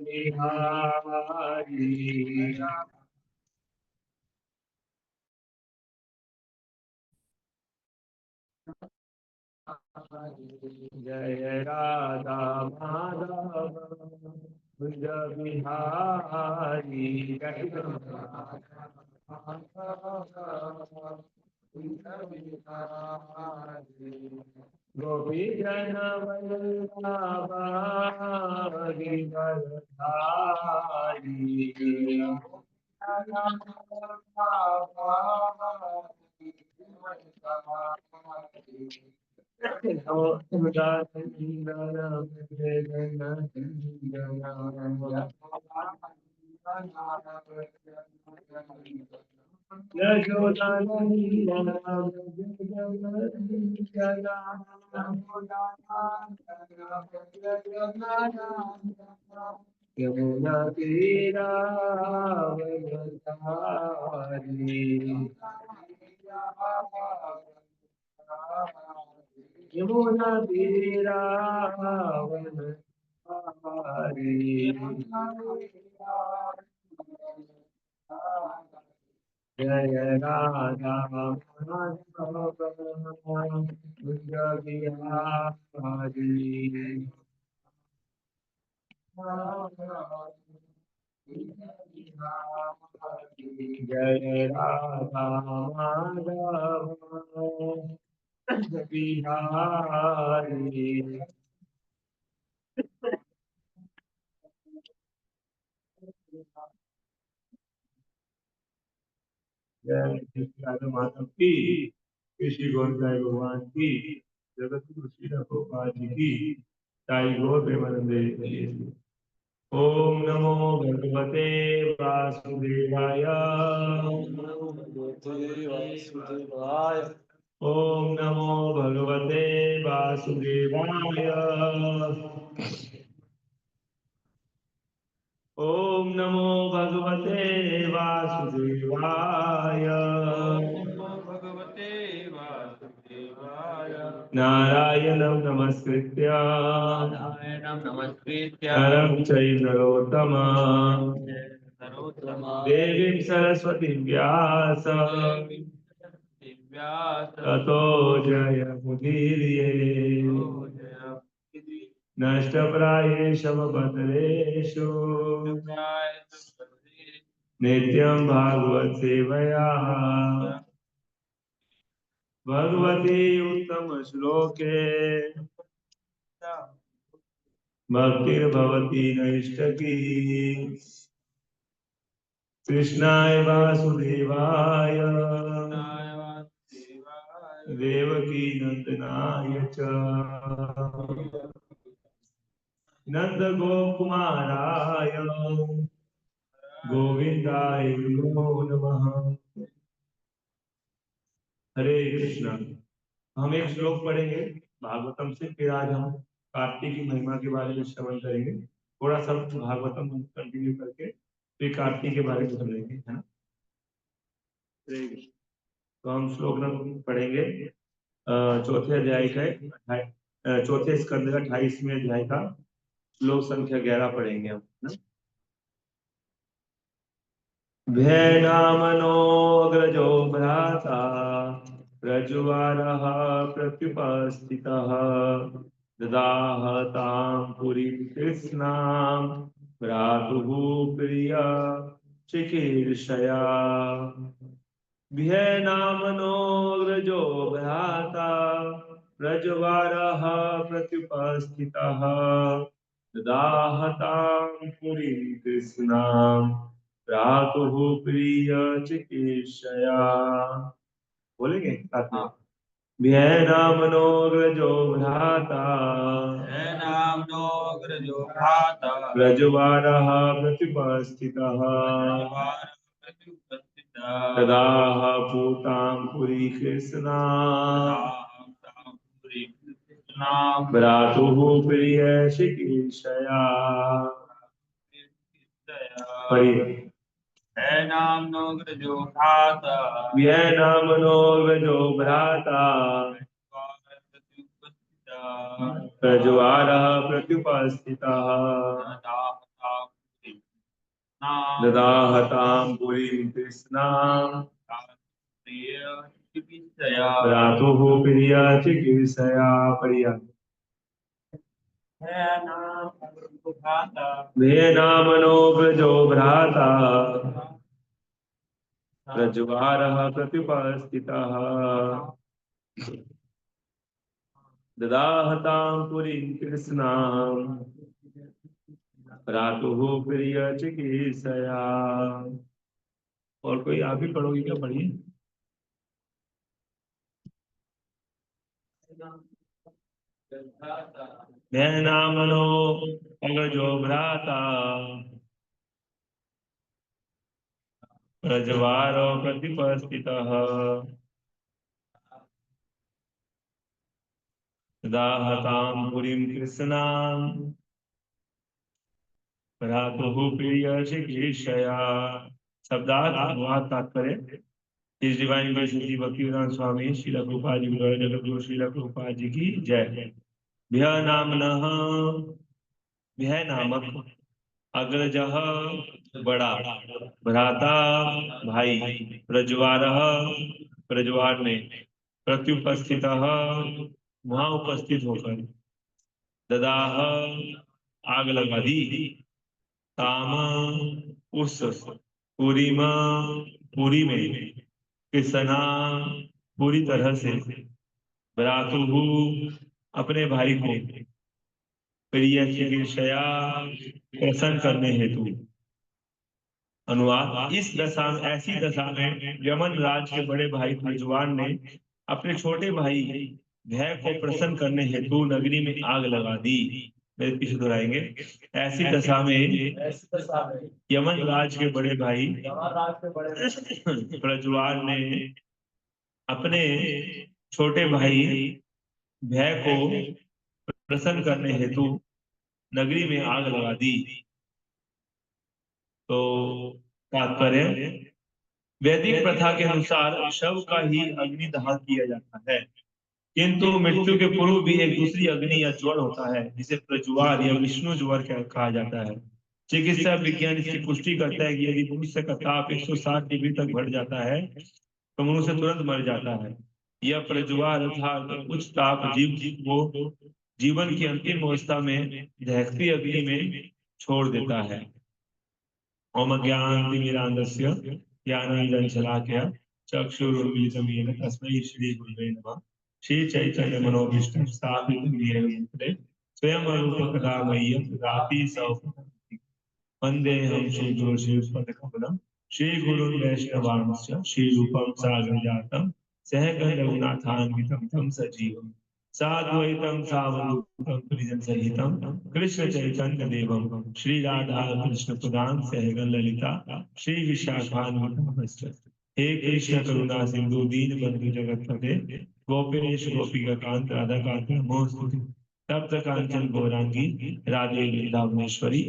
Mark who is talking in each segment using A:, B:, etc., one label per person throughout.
A: बिहारी जय राधा माधव कुंज बिहारी गोपी जन वल्लभा गिरधारी यमुना तीरा यमुना तीरा जय राधा माधव कुंज बिहारी जय राधा माधव बिहारी जय श्री राधा माधव की श्री गोविंदाय भगवान की जगत गुरु श्री प्रभुपाद जी की ताई गौर प्रेमानंदे की। ओम नमो भगवते वासुदेवाय ओम नमो भगवते वासुदेवाय ओम नमो भगवते वासुदेवाय नारायणं नमस्कृत्य नरं चैव नरोत्तमं देवीं सरस्वतीं व्यास ततो जयमुदीरये नष्टप्रायेषु भद्रेषु नित्यं भागवत सेवया भगवती उत्तम श्लोके भक्तिर्भवती नैष्टकी कृष्णाय वासुदेवाय देवकी नंदनाय च नंद गोकुमाराय गोविंदाय नमो नमः। हरे कृष्णा। हम एक श्लोक पढ़ेंगे भागवतम से, फिर आज हम कार्तिक की महिमा के बारे में श्रवण करेंगे। थोड़ा सा भागवतम कंटिन्यू करके फिर कार्तिक के बारे में सुनेंगे, है ना। तो हम श्लोक पढ़ेंगे चौथे अध्याय का, चौथे स्कंद का 28वें अध्याय का श्लोक संख्या 11 पढ़ेंगे हम, है ना। भैनामनोऽग्रजो भ्राता रज्जुवारः प्रत्युपस्थितः ददाह तां पुरीं कृष्णां भ्रातुः प्रिय चिकीर्षया। भैनामनोऽग्रजो भ्राता रज्जुवारः प्रत्युपस्थितः ददाह तां पुरीं कृष्णां भ्रातुः प्रिय चिकीर्षया। बोलेंगे साथ में। भैनामनोऽग्रजो भ्राता रज्जुवारः प्रत्युपस्थितः तदाह पूतां पुरी कृष्णां भ्रातुः प्रिय चिकीर्षया।
B: भैनामनोऽग्रजो भ्राता
A: भ्राता प्रज्वारः प्रत्युपस्थितः ददाहतां पुरीं कृष्णां भ्रातुः प्रिया चिकीर्षया पर्या भेनामनो व्रजो भ्राता प्रज्वारः प्रत्युपस्थितः ददाहतां पुरीं कृष्णां भ्रातुः प्रिय चिकीर्षया। और कोई आप ही पढ़ोगे क्या? पढ़िए। भेनामनो अग्रजो भ्राता प्रज्वारो प्रतिपस्थितः दाहतां पुरीं कृष्णां भ्रातुः प्रिय चिकीर्षया। शब्दार्थ अनुवाद तात्पर्य। इस डिवाइन यूनिवर्सिटी भक्तिवेदांत स्वामी श्रील प्रभुपाद जी द्वारा जगतगुरु श्रील प्रभुपाद जी की जय। भ्य नामनः, भ्य नामक, अग्रजः बड़ा, भ्राता भाई, प्रज्वारः प्रज्वार में, प्रत्युपस्थितः वहां उपस्थित होकर, ददाह आग लगा दी, ताम उस, पूरीमा पूरी में, कृष्णा पूरी तरह से, भ्रातुहु अपने भाई को, प्रिय चिकीर्षया प्रसन्न करने हेतु। अनुवाद। इस दशा में, ऐसी दशा में यमन राज के बड़े भाई प्रज्वाल ने अपने छोटे भाई भय को प्रसन्न करने हेतु नगरी में आग लगा दी। मेरे पीछे दोहराएंगे। ऐसी दशा में यमन राज के बड़े भाई प्रज्वाल ने अपने छोटे भाई भय को प्रसन्न करने हेतु नगरी में आग लगा दी। तो तात्पर्य, वैदिक प्रथा के अनुसार शव का ही अग्निदाह किया जाता है, किंतु मृत्यु के पूर्व भी एक दूसरी अग्नि या ज्वर होता है जिसे प्रज्वार या विष्णु ज्वर कहा जाता है। चिकित्सा विज्ञान इसकी पुष्टि करता है कि यदि मनुष्य का ताप 160 डिग्री तक बढ़ जाता है तो मनुष्य तुरंत मर जाता है। यह प्रज्वार अर्थात उच्च ताप जीव को जीवन की अंतिम अवस्था में दहकती अग्नि में छोड़ देता है। ओम ज्ञानतिमिरान्धस्य ज्ञानाञ्जनशलाकया चक्षुरुन्मीलितं येन तस्मै श्रीगुरुवे नमः। श्रीचैतन्यमनोभीष्टं स्थापितं येन भूतले स्वयं रूप कदा मह्यं ददाति सौख्यं। वन्देऽहं श्रीगुरुश्रीयुतपदकमलं श्रीगुरुन् वैष्णवांश्च श्रीरूपं साग्रजातं सहगण रघुनाथान्वितं तं सजीवम् साद्वैतं सावधूतं परिजनसहितं कृष्ण चैतन्य देवं श्री राधा कृष्ण प्रदान सहगण ललिता श्री विशाखान्वितं। हे कृष्ण करुणा सिंधु दीन बंधु जगतपते गोपेश गोपिका कांत राधा कांत नमोस्तुते। तप्त कांचन गौरांगी राधे वृंदावनेश्वरी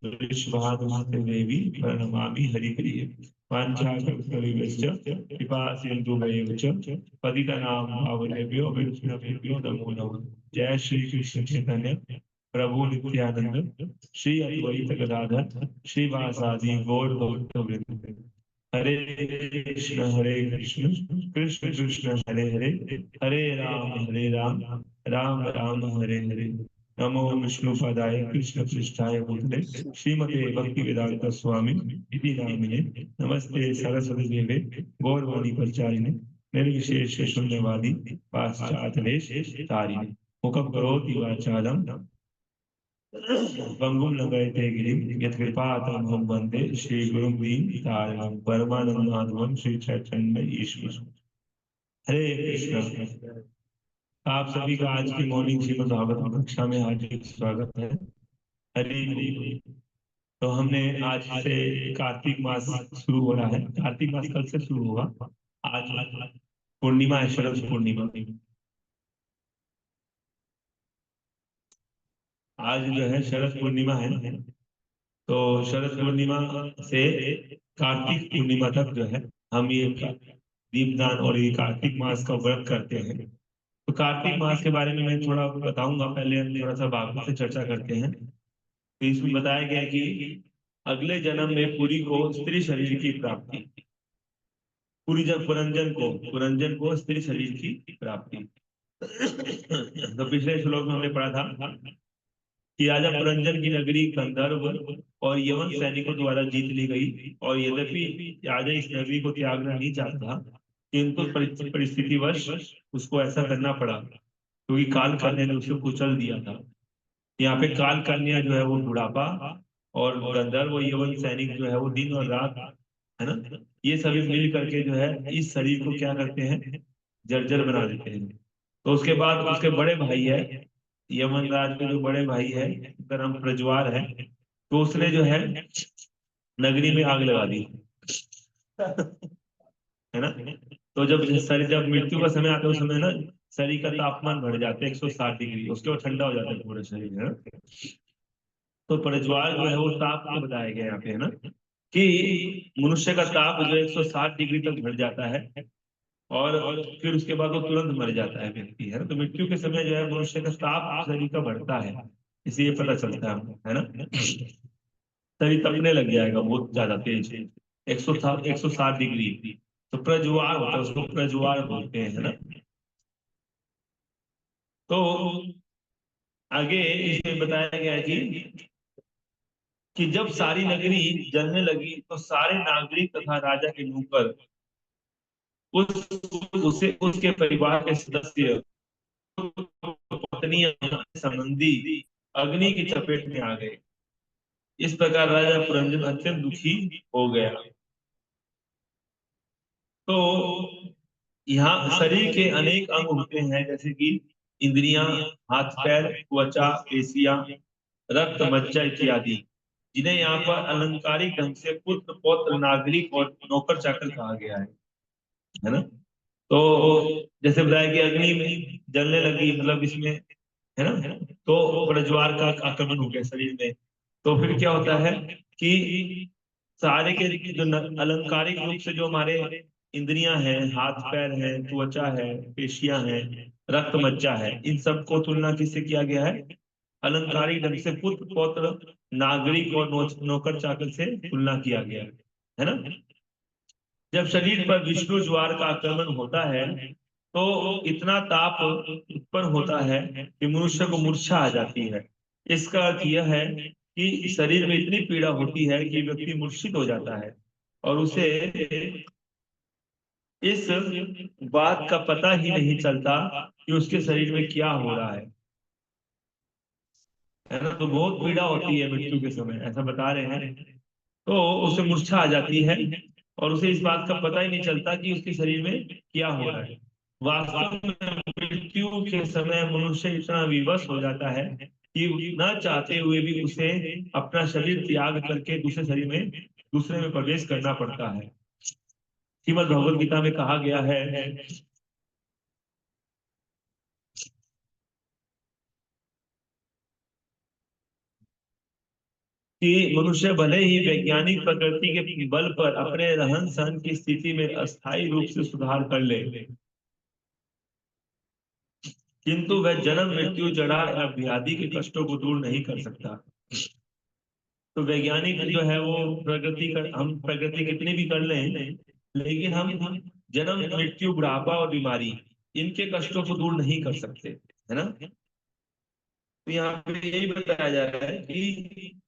A: वृषभानुसुते देवी प्रणमामि हरिप्रिये। वाञ्छाकल्पतरुभ्यश्च कृपा सिन्धुभ्येव च पतितनां पावनेभ्यो वैष्णवेभ्यो नमो नमः। जय श्री कृष्ण चैतन्य प्रभु नित्यानंद श्री अद्वैत गदाधर श्रीवासादि गौर भक्तवृंद। हरे कृष्ण कृष्ण कृष्ण हरे हरे, हरे राम राम राम हरे हरे। नमो विष्णुपदाय कृष्ण पृष्ठाय भूतले श्रीमते भक्ति वेदांत स्वामी इति नामिने। नमस्ते सरस्वती देवे गौरवाणी प्रचारिणे निर्विशेष शून्यवादी पाश्चात्यदेश तारिणे। मुखं करोति वाचालं पंगुं लंघयते गिरिं यत्कृपातमहं वन्दे श्रीगुरुं दीनतारिणं परमानंद माधवं श्री चैतन्य ईश्वर। हरे कृष्ण। आप सभी का आज की मॉर्निंग श्रीमद् भागवत कक्षा में हार्दिक स्वागत है। हरि हरि। तो हमने आज से कार्तिक मास शुरू हो रहा है। कार्तिक मास कल से शुरू होगा। आज पूर्णिमा है, शरद पूर्णिमा। आज जो है शरद पूर्णिमा है। तो शरद पूर्णिमा से कार्तिक पूर्णिमा तक जो है हम ये दीपदान और ये कार्तिक मास का व्रत करते हैं। तो कार्तिक मास के बारे में मैं थोड़ा बताऊंगा, पहले हम थोड़ा सा भागवत से चर्चा करते हैं। तो इसमें बताया गया है कि अगले जन्म में पुरी को स्त्री शरीर की प्राप्ति, पुरंजन को स्त्री शरीर की प्राप्ति। तो पिछले श्लोक में हमने पढ़ा था कि राजा पुरंजन की नगरी गंधर्व और यवन सैनिकों द्वारा जीत ली गई, और यद्यपि राजा इस नगरी को त्यागना नहीं चाहता, किंतु परिस्थितिवश उसको ऐसा करना पड़ा, क्योंकि काल कन्या ने उसे कुचल दिया था। यहाँ पे काल कन्या जो है वो बुढ़ापा, और गंधर्व और यवन सैनिक जो है वो दिन और रात, है ना, ये सभी मिल करके जो है इस शरीर को क्या करते हैं, जर्जर बना देते हैं। तो उसके बाद उसके बड़े भाई है, यमनराज के जो बड़े भाई है, उनका नाम प्रज्वार है, तो उसने जो है नगरी में आग लगा दी, है ना। तो जब मृत्यु का समय आता है, उस समय ना शरीर का तापमान बढ़ जाता है 160 डिग्री, उसके बाद ठंडा हो जाता है पूरा शरीर, है ना। तो प्रज्वाल जो है वो ताप को बताया गया यहाँ पे, है ना, कि मनुष्य का ताप जो 160 डिग्री तक बढ़ जाता है, और फिर उसके बाद वो तुरंत मर जाता है व्यक्ति, है ना। तो मृत्यु के समय जो है मनुष्य का ताप शरीर का बढ़ता है, इसे ये पता चलता है ना। शरीर तपने लग जाएगा बहुत ज्यादा तेज, 160 डिग्री। तो प्रज्वार होता है, उसको प्रज्वार बोलते हैं, है ना। तो आगे इसमें बताया गया है कि जब सारी नगरी जलने लगी, तो सारे नागरिक तथा राजा के नौकर, उस उसे उसके परिवार के सदस्य, पत्नियां, संबंधी अग्नि की चपेट में आ गए। इस प्रकार राजा पुरंजन अत्यंत दुखी हो गया। तो यहाँ शरीर के अनेक अंग होते हैं, जैसे कि इंद्रियां, हाथ पैर, त्वचा, पेशियां, रक्त, मज्जा इत्यादि, जिन्हें यहाँ पर अलंकारिक ढंग से पुत्र, पौत्र, नागरिक और नौकर चाकर कहा गया है ना। तो जैसे बताया कि अग्नि में जलने लगी, मतलब इसमें, है ना, तो प्रज्वार का आक्रमण हो गया शरीर में। तो फिर क्या होता है कि सारे के जो अलंकारिक रूप से जो हमारे इंद्रियां हैं, हाथ पैर है, त्वचा है, पेशियां हैं, रक्त मज्जा है, इन सबको तुलना किससे किया गया है, अलंकारिक ढंग से पुत्र, पौत्र, नागरिक और नौकर चाकर से तुलना किया गया है ना। जब शरीर पर विष्णु ज्वार का आक्रमण होता है, तो इतना ताप उत्पन्न होता है कि मनुष्य को मूर्छा आ जाती है। इसका अर्थ यह है कि शरीर में इतनी पीड़ा होती है कि व्यक्ति मूर्छित हो जाता है, और उसे इस बात का पता ही नहीं चलता कि उसके शरीर में क्या हो रहा है ना। तो बहुत पीड़ा होती है मृत्यु के समय, ऐसा बता रहे हैं। तो उसे मूर्छा आ जाती है, और उसे इस बात का पता ही नहीं चलता कि उसके शरीर में क्या हो रहा है। वास्तव में मृत्यु के समय मनुष्य इतना विवश हो जाता है कि न चाहते हुए भी उसे अपना शरीर त्याग करके दूसरे में प्रवेश करना पड़ता है। श्रीमद् भगवद गीता में कहा गया है कि मनुष्य भले ही वैज्ञानिक प्रकृति के बल पर अपने रहन सहन की स्थिति में अस्थायी रूप से सुधार कर ले, किंतु वह जन्म, मृत्यु, जड़ा या व्याधि के कष्टों को दूर नहीं कर सकता। तो वैज्ञानिक जो है वो हम प्रगति कितनी भी कर लें, लेकिन हम जन्म, मृत्यु, बुढ़ापा और बीमारी, इनके कष्टों को दूर नहीं कर सकते, है ना। तो यहाँ पे यही बताया जा रहा है कि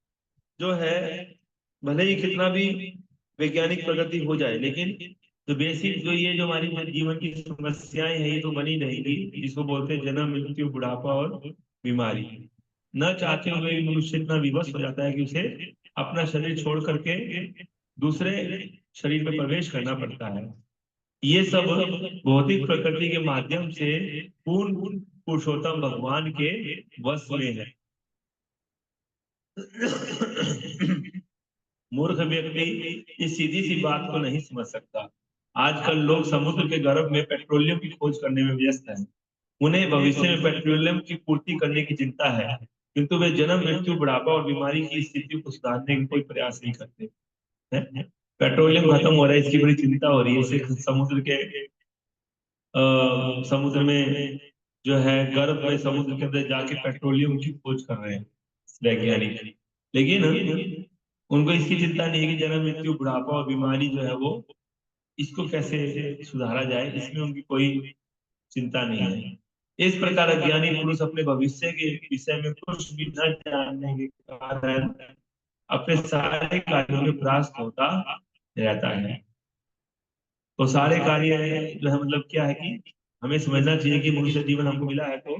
A: जो है, भले ही कितना भी वैज्ञानिक प्रगति हो जाए, लेकिन जो बेसिक जो हमारी जीवन की समस्याएं हैं, ये तो बनी रहेगी, जिसको बोलते हैं जन्म, मृत्यु, बुढ़ापा और बीमारी। न चाहते हुए भी मनुष्य इतना विवश हो जाता है कि उसे अपना शरीर छोड़ करके दूसरे शरीर में प्रवेश करना पड़ता है। ये सब भौतिक प्रकृति के माध्यम से पूर्ण पुरुषोत्तम भगवान के वश में है। मूर्ख व्यक्ति इस सीधी सी बात को नहीं समझ सकता। आजकल लोग समुद्र के गर्भ में पेट्रोलियम की खोज करने में व्यस्त हैं। उन्हें भविष्य में पेट्रोलियम की पूर्ति करने की चिंता है, किंतु वे जन्म, मृत्यु, बुढ़ापा और बीमारी की स्थिति को सुधारने का कोई प्रयास नहीं करते हैं। पेट्रोलियम खत्म हो रहा है, इसकी बड़ी चिंता हो रही है। इससे समुद्र में जो है गर्भ में समुद्र के अंदर जाके पेट्रोलियम की खोज कर रहे हैं वैज्ञानिक। लेकिन उनको इसकी चिंता नहीं है कि जन्म मृत्यु बुढ़ापा और बीमारी जो है वो इसको कैसे सुधारा जाए, इसमें उनकी कोई चिंता नहीं है। इस प्रकार अज्ञानी पुरुष अपने भविष्य के विषय में कुछ भी न जानने के कारण अपने सारे कार्यों में भ्रष्ट होता रहता है। तो सारे कार्य जो है मतलब क्या है कि हमें समझना चाहिए कि मनुष्य जीवन हमको मिला है तो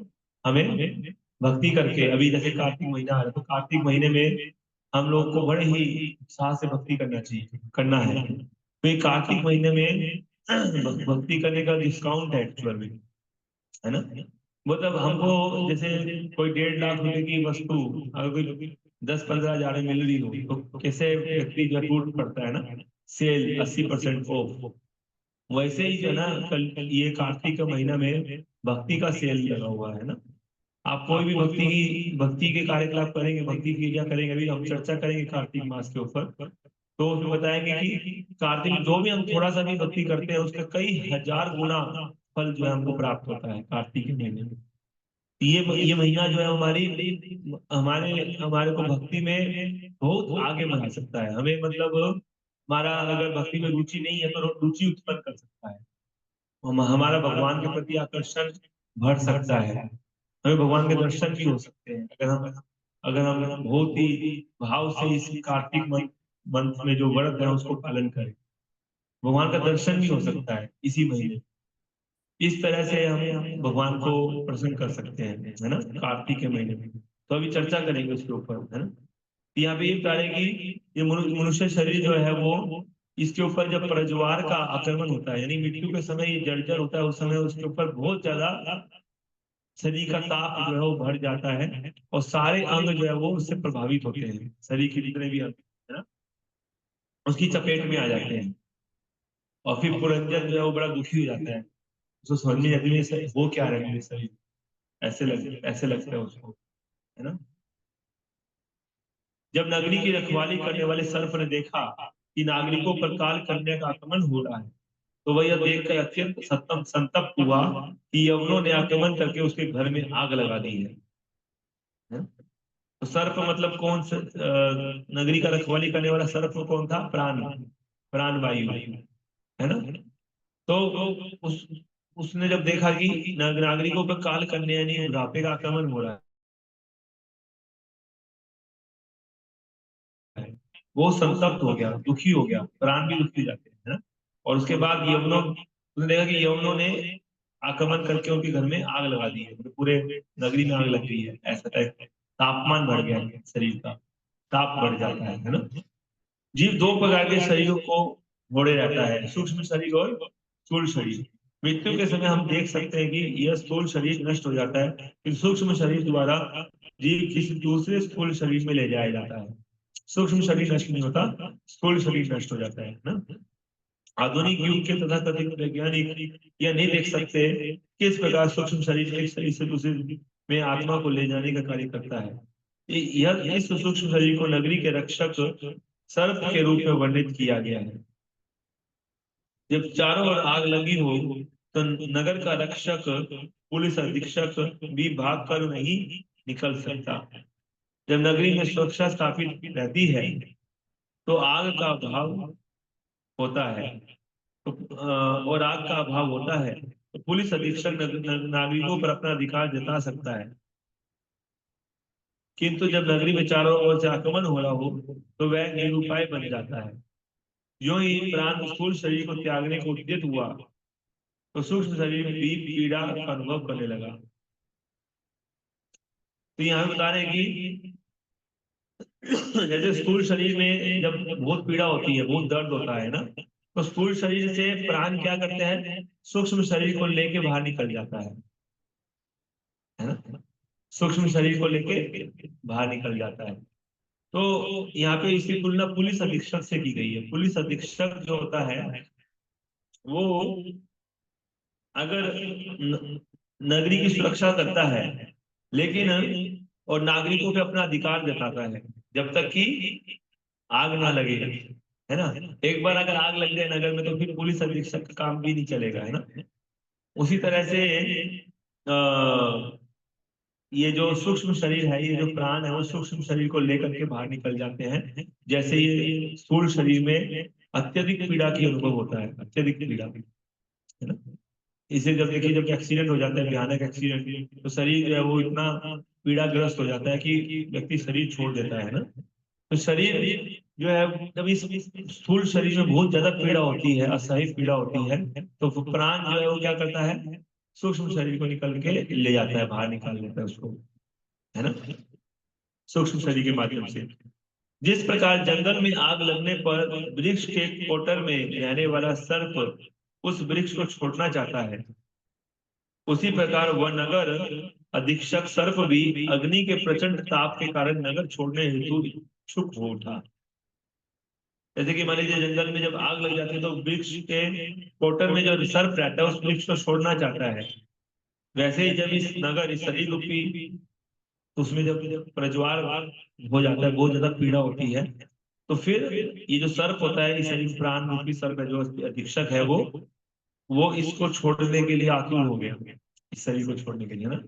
A: हमें भक्ति करके, अभी जैसे कार्तिक महीना आ रहा है तो कार्तिक महीने में हम लोग को बड़े ही उत्साह से भक्ति करना चाहिए, करना है। तो ये कार्तिक महीने में भक्ति करने का डिस्काउंट है एक्चुअल में, है ना। मतलब हमको जैसे कोई 1.5 लाख रुपए की वस्तु अगर कोई 10-15 हजार में मिल रही हो तो कैसे व्यक्ति जो टूट पड़ता है ना, सेल 80% ऑफ। वैसे ही जो है ना, कल ये कार्तिक का महीना में भक्ति का सेल लगा हुआ है ना। आप कोई भी भक्ति के कार्यकलाप करेंगे, भक्ति की क्या करेंगे, अभी हम चर्चा करेंगे कार्तिक मास के ऊपर। तो उसमें बताएंगे कि कार्तिक में जो भी हम थोड़ा सा भी भक्ति करते हैं उसका कई हजार गुना फल जो है हमको प्राप्त होता है कार्तिक के महीने में। ये महीना जो है हमारी हमारे हमारे को भक्ति में बहुत आगे बढ़ा सकता है हमें, मतलब हमारा अगर भक्ति में रुचि नहीं है तो रुचि उत्पन्न कर सकता है। हमारा भगवान के प्रति आकर्षण बढ़ सकता है, हमें भगवान के दर्शन भी हो सकते हैं अगर हम बहुत ही भाव से इस कार्तिक मंथ में जो व्रत है उसको पालन करें। भगवान का दर्शन भी हो सकता है इसी महीने। इस तरह से हम भगवान को प्रसन्न कर सकते हैं, है ना, कार्तिक के महीने में। तो अभी चर्चा करेंगे उसके ऊपर, है ना। यहाँ पे ये बता रहे हैं कि ये मनुष्य शरीर जो है वो, इसके ऊपर जब प्रज्वार का आक्रमण होता है यानी मृत्यु के समय ये जर्जर होता है, उस समय उसके ऊपर बहुत ज्यादा शरीर का ताप जो है वो बढ़ जाता है और सारे अंग जो है वो उससे प्रभावित होते हैं, शरीर के जितने भी अंग, है ना, उसकी चपेट में आ जाते हैं। और फिर पुरंजन जो है वो बड़ा दुखी हो जाता है, उसको समझ में नहीं आती वो क्या रहा है मेरे शरीर, ऐसे लगता है उसको, है ना। जब नगरी की रखवाली करने वाले सर्प ने देखा कि नागरिकों पर काल कन्या का आक्रमण हो रहा है तो वह यह देखकर अत्यंत संतप्त हुआ कि यवनों ने आक्रमण करके उसके घर में आग लगा दी है? तो सर्प मतलब कौन सा, नगरी का रखवाली करने वाला सर्प कौन था? प्राण वायु, है ना। तो उस उसने जब देखा कि नागरिकों पर काल कन्या यानी बुढ़ापे का आक्रमण हो रहा है, वो संतप्त हो गया, दुखी हो गया, प्राण भी दुखी जाते हैं, है ना। और उसके बाद यवनों, उसने देखा कि यवनों ने आक्रमण करके उनके घर में आग लगा दी है, मतलब पूरे नगरी में आग लग गई है, ऐसा टाइप तापमान बढ़ गया है, शरीर का ताप बढ़ जाता है ना। जीव दो प्रकार के शरीरों को घोड़े रहता है, सूक्ष्म शरीर और स्थूल शरीर। मृत्यु के समय हम देख सकते हैं कि यह स्थूल शरीर नष्ट हो जाता है, फिर सूक्ष्म शरीर द्वारा जीव किसी दूसरे स्थूल शरीर में ले जाया जाता है। सूक्ष्म शरीर नष्ट नहीं होता, स्थूल शरीर नष्ट हो जाता है ना। आधुनिक युग के तथाकथित वैज्ञानिक यह नहीं देख सकते किस प्रकार सूक्ष्म शरीर एक शरीर से दूसरे में आत्मा को ले जाने का कार्य करता है। यह इस सूक्ष्म शरीर को नगरी के रक्षक सर्प के रूप में वर्णित किया गया है। जब चारों ओर आग लगी हो तो नगर का रक्षक पुलिस अधीक्षक भी भाग कर नहीं निकल सकता। जब नगरी में सुरक्षा स्थापित रहती है तो आग का अभाव होता है, तो और आग का अभाव होता है तो पुलिस अधीक्षक नागरिकों पर अपना अधिकार जता सकता है। किंतु जब नगरी में चारों ओर से आक्रमण हो रहा हो तो वह निरुपाय बन जाता है। यूं ही प्राण स्थूल शरीर को त्यागने को उद्यत हुआ तो सूक्ष्म शरीर में भी पीड़ा का अनुभव करने लगा। तो यहाँ बता रहे हैं कि जैसे स्थूल शरीर में जब बहुत पीड़ा होती है, बहुत दर्द होता है ना, तो स्थूल शरीर से प्राण क्या करते हैं, सूक्ष्म शरीर को लेके बाहर निकल जाता है ना, सूक्ष्म शरीर को लेके बाहर निकल जाता है। तो यहाँ पे इसकी तुलना पुलिस अधीक्षक से की गई है। पुलिस अधीक्षक जो होता है वो अगर नगरी की सुरक्षा करता है लेकिन और नागरिकों पे अपना अधिकार जताता है जब तक कि आग ना लगे, है ना। एक बार अगर आग लग जाए नगर में तो फिर पुलिस अधीक्षक का काम भी नहीं चलेगा, है ना। उसी तरह से ये जो सूक्ष्म शरीर है, ये जो प्राण है, वो सूक्ष्म शरीर को लेकर के बाहर निकल जाते हैं। जैसे ये स्थूल शरीर में अत्यधिक पीड़ा की अनुभव होता है, अत्यधिक पीड़ा, है ना। इसे जब देखिए, जब एक्सीडेंट हो जाता है, भयानक एक्सीडेंट, तो शरीर जो है वो इतना पीड़ाग्रस्त हो जाता है कि व्यक्ति शरीर छोड़ देता है ना। तो शरीर जो है, जब इस स्थूल शरीर में बहुत ज्यादा पीड़ा होती है, असह्य पीड़ा होती है, तो वो प्राण जो है वो क्या करता है, सूक्ष्म शरीर को निकल के ले जाता है, बाहर निकाल लेता है उसको, है ना, सूक्ष्म शरीर के माध्यम से। जिस प्रकार जंगल में आग लगने पर वृक्ष के कोटर में रहने वाला सर्प उस वृक्ष को छोड़ना चाहता है, उसी प्रकार वह नगर अधीक्षक सर्प भी अग्नि के प्रचंड ताप के कारण नगर छोड़ने हेतु इच्छुक हो उठा। जैसे कि मान लीजिए जंगल में जब आग लग जाती है, तो वृक्ष के कोटर में जो सर्प रहता है उस वृक्ष को छोड़ना चाहता है। वैसे ही जब इस नगर, इस शरीर रूपी, उसमें जब प्रज्वाल हो जाता है, बहुत ज्यादा पीड़ा होती है, तो फिर ये जो सर्प होता है, इस शरीर प्राण रूपी सर्प है, जो अधीक्षक है, वो इसको छोड़ने के लिए आतुर हो गया, इस शरीर को छोड़ने के लिए ना।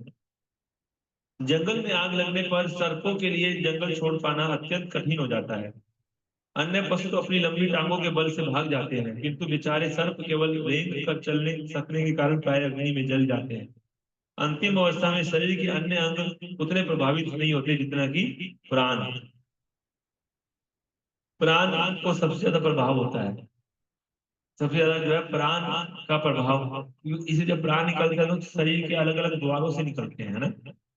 A: जंगल में आग लगने पर सर्पों के लिए जंगल छोड़ पाना अत्यंत कठिन हो जाता है। अन्य पशु तो अपनी लंबी टांगों के बल से भाग जाते हैं, किंतु बेचारे सर्प केवल रेंग कर चलने सकने के कारण प्राय अग्नि में जल जाते हैं। अंतिम अवस्था में शरीर के अन्य अंग उतने प्रभावित नहीं होते जितना कि प्राण। प्राण को सबसे ज्यादा प्रभाव होता है, सबसे ज्यादा जो है प्राण का प्रभाव। इसे जब प्राण निकलता है तो शरीर के अलग अलग द्वारों से निकलते हैं, ना।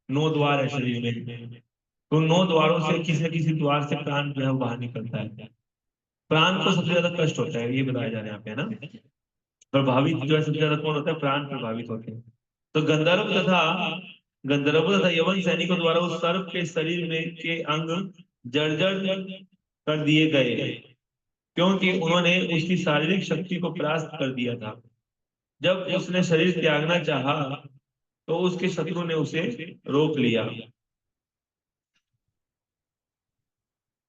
A: 9 द्वार है शरीर में, तो 9 द्वारों से किसी न किसी द्वार से प्राण जो है वो बाहर निकलता है। प्राण को सबसे ज्यादा कष्ट होता है, ये बताया जा रहा है यहाँ पे, है ना। प्रभावित जो है सबसे ज्यादा कौन होता है, प्राण प्रभावित होते हैं। तो गंधर्व तथा यवन सैनिकों द्वारा उस सर्प के शरीर में के अंग जर्जर कर दिए गए, क्योंकि उन्होंने उसकी शारीरिक शक्ति को परास्त कर दिया था। जब उसने शरीर त्यागना चाहा, तो उसके शत्रु ने उसे रोक लिया।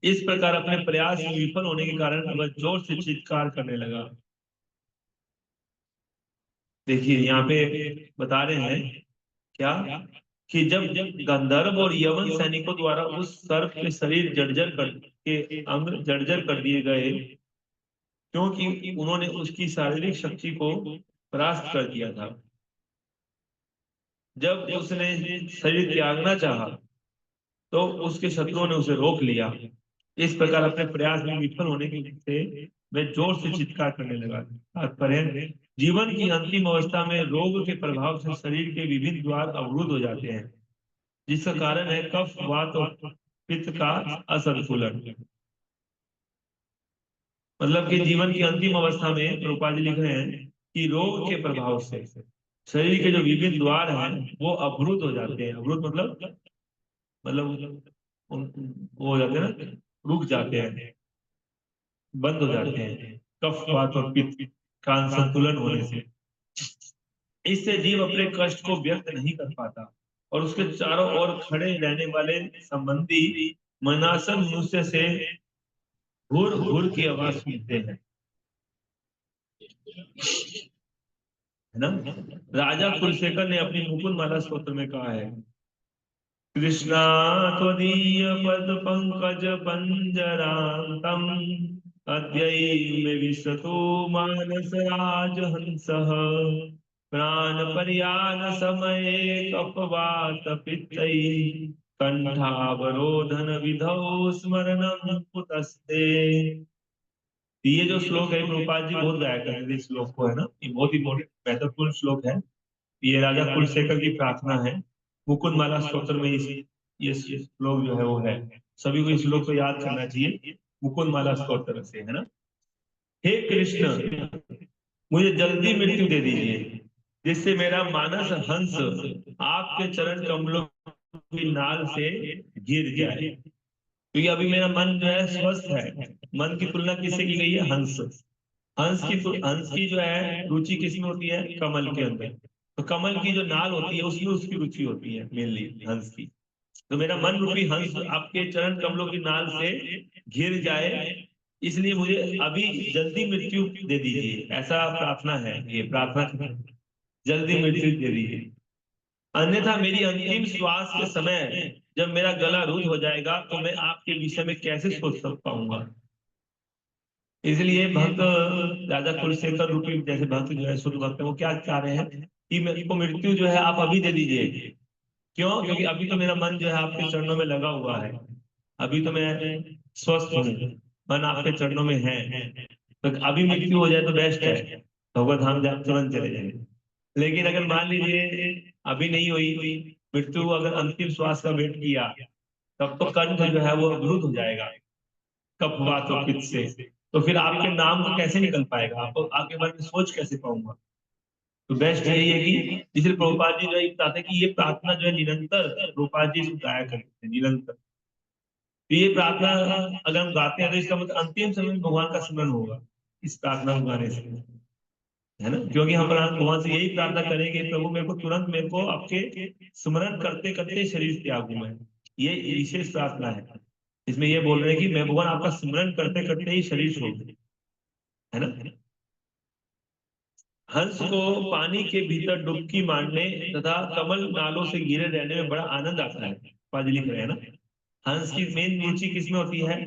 A: इस प्रकार अपने प्रयास में विफल होने के कारण वह जोर से चीत्कार करने लगा। देखिए यहाँ पे बता रहे हैं क्या, कि जब गंधर्व और यवन सैनिकों द्वारा उस सर्प के शरीर जर्जर कर के अंग जर्जर कर दिए गए, क्योंकि उन्होंने उसकी शारीरिक शक्ति को परास्त कर दिया था। जब उसने शरीर त्यागना चाहा, तो उसके शत्रुओं ने उसे रोक लिया। इस प्रकार अपने प्रयास में विफल होने के से वह जोर से चित्कार करने लगा। तात्पर्य, जीवन की अंतिम अवस्था में रोग के प्रभाव से शरीर के विभिन्न द्वार अवरुद्ध हो जाते हैं, जिसका कारण है कफ, वात और पित्त का असंतुलन। मतलब कि जीवन की अंतिम अवस्था में प्रभुपाद जी लिख रहे हैं कि रोग के प्रभाव से शरीर के जो विभिन्न द्वार हैं वो अवरुद्ध हो जाते हैं। अवरुद्ध मतलब वो हो जाते हैं ना, रुक जाते हैं, बंद हो जाते हैं, कफ, वात और पित्त का असंतुलन होने से। इससे जीव अपने कष्ट को व्यक्त नहीं कर पाता, और उसके चारों ओर खड़े रहने वाले संबंधी मनासन मनुष्य से घुर घुर की आवाज सुनते हैं, है ना। राजा कुलशेखर ने अपनी मुकुंद माला स्तोत्र में कहा है, कृष्णा त्वदीय पद पंकज पंजरांतम अद्यैव विशतो मानस राज हंसः प्राण पर्यान समये कपवात पित्तै कंठावरोधन विधौ स्मरणं कुतस्ते। ये जो श्लोक है, प्रभुपाद जी बहुत गाया करते थे इस श्लोक को, है ना। ये बहुत ही महत्वपूर्ण श्लोक है। ये राजा कुलशेखर की प्रार्थना है। मुकुंद माला स्तोत्र में ये श्लोक जो है वो है। सभी को इस श्लोक को याद करना चाहिए, मुकुंद माला स्तोत्र से, है ना। हे कृष्ण, मुझे जल्दी मृत्यु दे दीजिए, जिससे मेरा मानस हंस आपके चरण कमलों की नाल से गिर जाए। क्योंकि अभी मेरा मन जो है स्वस्थ है। मन की तुलना किससे की गई है, हंस। हंस की जो है रुचि किसमें होती है, कमल के अंदर। तो कमल की जो नाल होती है उसमें उसकी रुचि होती है मेनली, हंस की। तो मेरा मन रूपी हंस आपके चरण कमलों की नाल से घिर जाए, इसलिए मुझे अभी जल्दी मृत्यु दे दीजिए, ऐसा प्रार्थना है। ये प्रार्थना जल्दी मृत्यु दे दीजिए। अन्यथा मेरी अंतिम श्वास के समय जब मेरा गला रुद्ध हो जाएगा तो मैं आपके विषय में कैसे सोच पाऊंगा। इसलिए भक्त राजा कुलशेखर रूपी जैसे भक्त जो है शुद्ध भक्त है, वो क्या चाह रहे हैं कि मेरे को मृत्यु जो है आप अभी दे दीजिए। क्यों? क्योंकि अभी तो मेरा मन जो है आपके चरणों में लगा हुआ है, अभी तो मैं स्वस्थ हूँ, मन आपके चरणों में है। तो अभी मृत्यु हो जाए तो बेस्ट है, भगवत धाम जाए तुरंत चले जाएंगे। लेकिन अगर मान लीजिए अभी नहीं हुई मृत्यु, अगर अंतिम श्वास का वेट किया, तब तो कंठ जो है वो अवरुद्ध हो जाएगा कफ वात पित्त से। तो फिर आपके नाम को कैसे निकल पाएगा, आपको आगे बारे में सोच कैसे पाऊंगा। तो बेस्ट यही है कि इसलिए प्रभुपाद जी जो है बताते हैं कि ये प्रार्थना जो है निरंतर प्रभुपाद जी से गाया करते हैं निरंतर। तो ये प्रार्थना अगर हम गाते हैं तो इसका मतलब अंतिम समय में भगवान का स्मरण होगा इस प्रार्थना को गाने से, है ना। क्योंकि हम भगवान से यही प्रार्थना करेंगे, प्रभु मेरे को तुरंत मेरे को आपके स्मरण करते करते शरीर त्यागू मैं। ये विशेष प्रार्थना है, इसमें ये बोल रहे हैं कि मैं भगवान आपका स्मरण करते करते ही शरीर छोड़ दूं, है ना। हंस को पानी के भीतर डुबकी मारने तथा कमल नालों से घिरे रहने में बड़ा आनंद आता है, पाजी लिख रहे हैं ना। हंस की मेन रुचि किसमें होती है?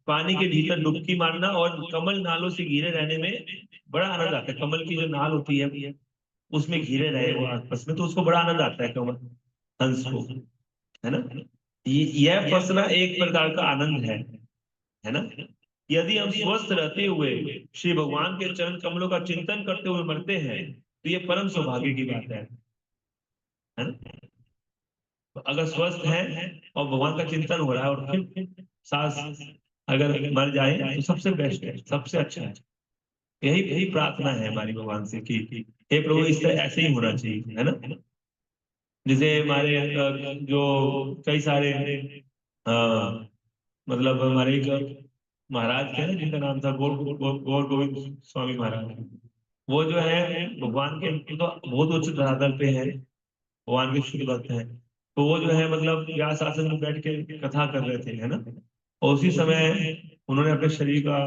A: पानी के भीतर डुबकी मारना और कमल नालों से घिरे रहने में बड़ा आनंद आता है। कमल की जो नाल होती है उसमें घिरे रहे वो आपस में, तो उसको बड़ा आनंद आता है कमल हंस को, है ना। यह फसना एक प्रकार का आनंद है ना। यदि हम स्वस्थ रहते हुए श्री भगवान के चरण कमलों का चिंतन करते हुए मरते हैं तो ये परम सौभाग्य की बात है ना। तो अगर स्वस्थ है और भगवान का चिंतन हो रहा है और फिर सांस अगर मर जाए तो सबसे बेस्ट है, सबसे अच्छा है। यही यही प्रार्थना है हमारी भगवान से कि हे प्रभु इस तरह ऐसे ही होना चाहिए, है ना। जैसे हमारे जो कई सारे अ, मतलब हमारे एक महाराज थे ना जिनका नाम था गौर गोविंद स्वामी महाराज। वो जो है भगवान के तो बहुत उच्च धरातल पे है, भगवान के शुद्ध भक्त हैं। तो वो जो है मतलब व्यास आसन में बैठ के कथा कर रहे थे, है ना। और उसी समय उन्होंने अपने शरीर का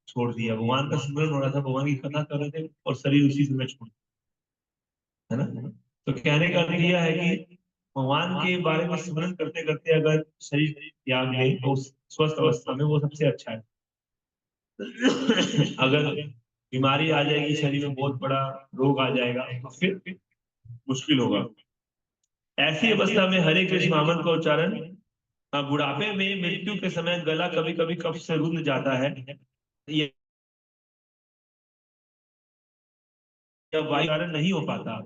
A: छोड़ दिया, भगवान का स्मरण हो रहा था, भगवान की कथा कर रहे थे और शरीर उसी समय छोड़ दिया, है ना। तो कहने का अर्थ यह है कि भगवान के बारे में स्मरण करते करते अगर शरीर त्याग दे तो स्वस्थ अवस्था में वो सबसे अच्छा है। अगर बीमारी आ जाएगी, शरीर में बहुत बड़ा रोग आ जाएगा तो फिर मुश्किल होगा। ऐसी अवस्था में हरे कृष्ण नामन का उच्चारण, बुढ़ापे में मृत्यु के समय गला कभी कभी कफ से रुंध जाता है, ये वायु कारण नहीं हो पाता।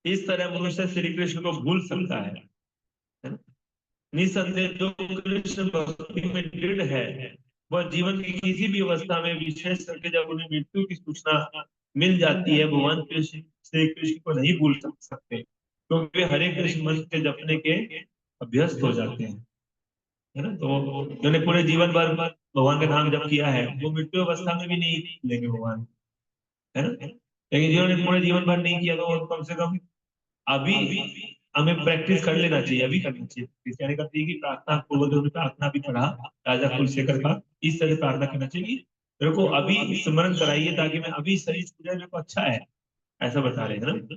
A: इस तरह मनुष्य श्री कृष्ण को भूल सकता है ना? निसंदेह जो कृष्ण भक्ति में दृढ़ है वह जीवन की किसी भी अवस्था में, विशेष करके जब उन्हें मृत्यु की सूचना मिल जाती है, भगवान कृष्ण श्री कृष्ण को नहीं भूल सकते, क्योंकि वे हरे कृष्ण मंत्र के जपने के अभ्यस्त हो जाते हैं, है ना। तो जिन्होंने पूरे जीवन भर भगवान का नाम जप किया है वो मृत्यु अवस्था में भी नहीं लेंगे भगवान, है ना। लेकिन जिन्होंने पूरे जीवन भर नहीं किया तो वो कम से कम अभी हमें प्रैक्टिस कर लेना चाहिए, अभी करना चाहिए। कहने का कि प्रार्थना पूर्वज ने प्रार्थना भी पढ़ा राजा कुलशेखर का, इस तरह से प्रार्थना करना चाहिए मेरे को अभी स्मरण कराइए ताकि मैं अभी शरीर छूट जाए, मेरे को अच्छा है, ऐसा बता रहे हैं ना।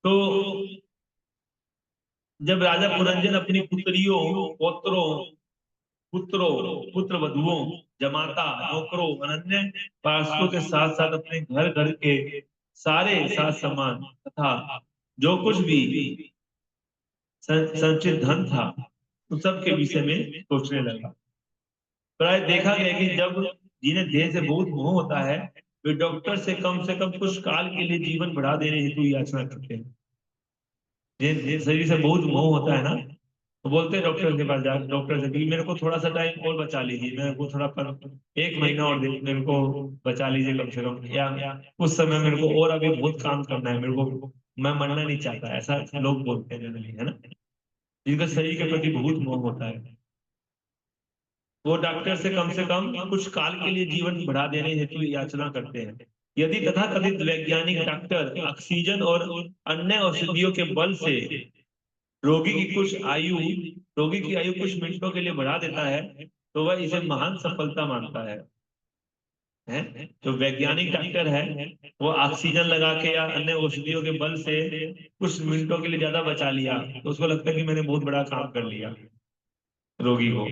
A: तो जब राजा पुरंजन अपनी पुत्रियों पौत्रों पुत्रों पुत्र वधुओं जमाता नौकरों अनन्य पार्षदों के साथ साथ अपने घर घर के सारे साथ सामान तथा जो कुछ भी संचित धन था उन सब के विषय में सोचने लगा। प्राय देखा गया कि जब जिन्हें देह से बहुत मोह होता है वे डॉक्टर से कम कुछ काल के लिए जीवन बढ़ा देने हेतु याचना करते हैं। जिन्हें शरीर से बहुत मोह होता है ना, तो बोलते हैं डॉक्टर के पास जा, डॉक्टर से कि मेरे को थोड़ा सा टाइम और बचा लीजिए, मेरे को थोड़ा पर 1 महीना और दे, मेरे को बचा लीजिए कम से कम, या उस समय मेरे को और अभी बहुत काम करना है, मेरे को मैं मरना नहीं चाहता, ऐसा लोग बोलते हैं जनरली, है ना। जिनका शरीर के प्रति बहुत मोह होता है वो डॉक्टर से कम कुछ काल के लिए जीवन बढ़ा देने हेतु याचना करते हैं। यदि तथाकथित वैज्ञानिक डॉक्टर ऑक्सीजन और अन्य औषधियों के बल से रोगी की कुछ आयु रोगी की आयु कुछ मिनटों के लिए बढ़ा देता है तो वह इसे महान सफलता मानता है। है। जो वैज्ञानिक डॉक्टर है वो ऑक्सीजन लगा के या अन्य औषधियों के बल से कुछ मिनटों के लिए ज्यादा बचा लिया, तो उसको लगता है कि मैंने बहुत बड़ा काम कर लिया रोगी को।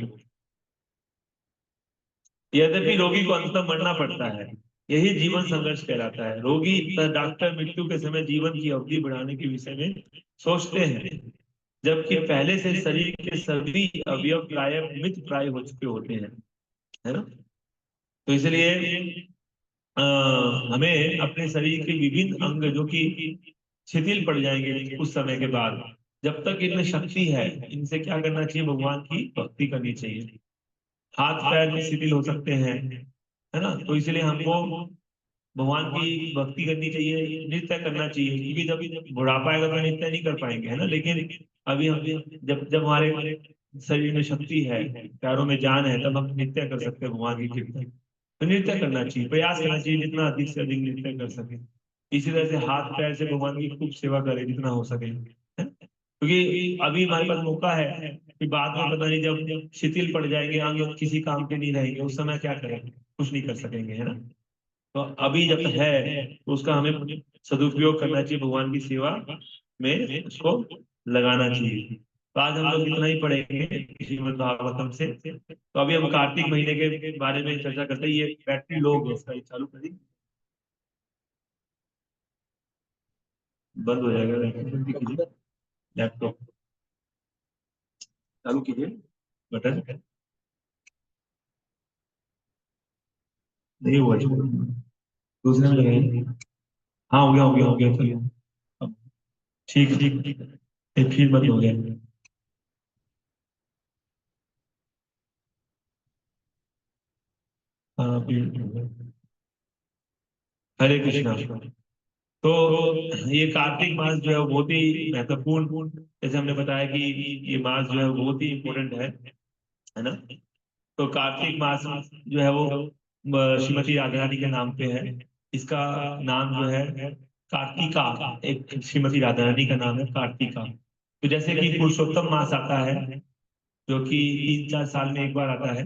A: यद्यपि रोगी को अंततः मरना पड़ता है। यही जीवन संघर्ष कहलाता है। रोगी तथा डॉक्टर मृत्यु के समय जीवन की अवधि बढ़ाने के विषय में सोचते हैं, जबकि पहले से शरीर के सभी अवयव प्राय मृत प्राय हो चुके होते हैं, है ना। तो इसलिए अ, हमें अपने शरीर के विभिन्न अंग जो कि शिथिल पड़ जाएंगे कुछ समय के बाद, जब तक इनमें शक्ति है, इनसे क्या करना चाहिए, भगवान की भक्ति करनी चाहिए। हाथ पैर भी शिथिल हो सकते हैं, है ना। तो इसलिए हमको भगवान की भक्ति करनी चाहिए, नृत्य करना चाहिए, क्योंकि जब बुढ़ापा आएगा तो नृत्य नहीं कर पाएंगे, है ना। लेकिन अभी हम जब जब हमारे शरीर में शक्ति है, पैरों में जान है, तब हम नृत्य कर सकते हैं भगवान की कीर्तन। तो नृत्य करना चाहिए, प्रयास करना चाहिए जितना अधिक से अधिक नृत्य कर सके। इसी तरह से हाथ पैर से भगवान की खूब सेवा करें जितना हो सके, है? क्योंकि अभी हमारे पास मौका है कि बाद में पता नहीं जब शिथिल पड़ जाएंगे, अंग किसी काम के नहीं रहेंगे, उस समय क्या करेंगे, कुछ नहीं कर सकेंगे, है ना। तो अभी जब तक है तो उसका हमें सदुपयोग करना चाहिए, भगवान की सेवा में उसको लगाना चाहिए। तो आज हम लोग इतना ही पढ़ेंगे श्रीमद् भागवतम से। तो अभी हम कार्तिक महीने के बारे में चर्चा करते हैं। ये बैटरी लो हो गया इसका, ये चालू करिए, बंद हो जाएगा, जल्दी कीजिए, लैपटॉप चालू कीजिए, बटन नहीं हुआ, दूसरे में लगाइए। हाँ हो गया हो गया हो गया, चलिए अब ठीक ठीक ठीक, फिर बंद हो गया। हाँ फिर, हरे कृष्णा। तो ये कार्तिक मास जो है वो बहुत ही महत्वपूर्ण, जैसे हमने बताया कि ये मास जो है वो बहुत ही इम्पोर्टेंट है ना। तो कार्तिक मास जो है वो श्रीमती राधा रानी के नाम पे है। इसका नाम जो है कार्तिका, एक श्रीमती राधा रानी का नाम है कार्तिका। तो जैसे कि पुरुषोत्तम मास आता है जो कि 3-4 साल में एक बार आता है,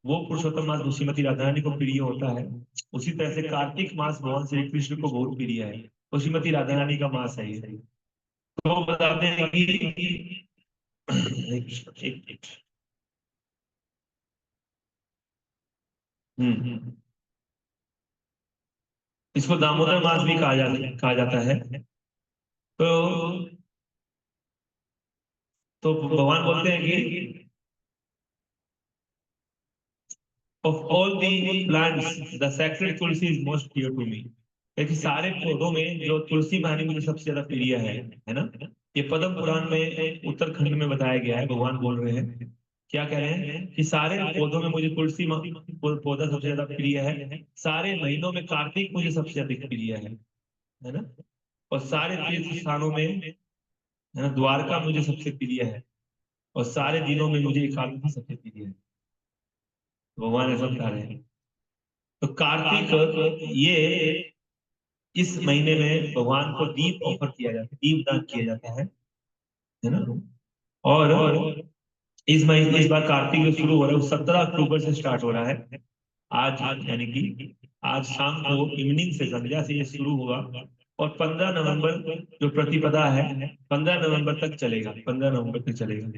A: वो पुरुषोत्तम मास श्रीमती राधा रानी को प्रिय होता है। उसी तरह से कार्तिक मास भगवान श्री कृष्ण को बहुत प्रिय है, तो श्रीमती राधा रानी का मास है ये। तो वो बताते हैं कि एक इसको दामोदर मास भी कहा जाता है। तो तो भगवान बोलते हैं कि of all the plants the sacred tulsi is most dear to me. देखिए सारे पौधों में जो तुलसी मानी मुझे सबसे ज्यादा प्रिय है ना। ये पद्म पुराण में उत्तरखंड में बताया गया है, भगवान बोल रहे हैं, क्या कह रहे हैं कि सारे पौधों में मुझे तुलसी पौधा सबसे ज्यादा प्रिय है। सारे महीनों में कार्तिक मुझे सबसे अधिक प्रिय है ना। और सारे तीर्थ स्थानों में, है ना, द्वारका मुझे सबसे प्रिय है। और सारे दिनों में मुझे एकादशी सबसे प्रिय है। भगवान ऐसा बता रहे हैं। तो कार्तिक ये इस महीने में भगवान को दीप ऑफर किया जाता है, दीप दान किया जाता है ना। और इस महीने, इस बार कार्तिक जो शुरू हो रहा है वो 17 अक्टूबर से स्टार्ट हो रहा है। आज यानी कि आज शाम को इवनिंग से, संध्या से ये शुरू हुआ, और 15 नवंबर जो प्रतिपदा है, 15 नवंबर तक चलेगा, 15 नवंबर तक चलेगा।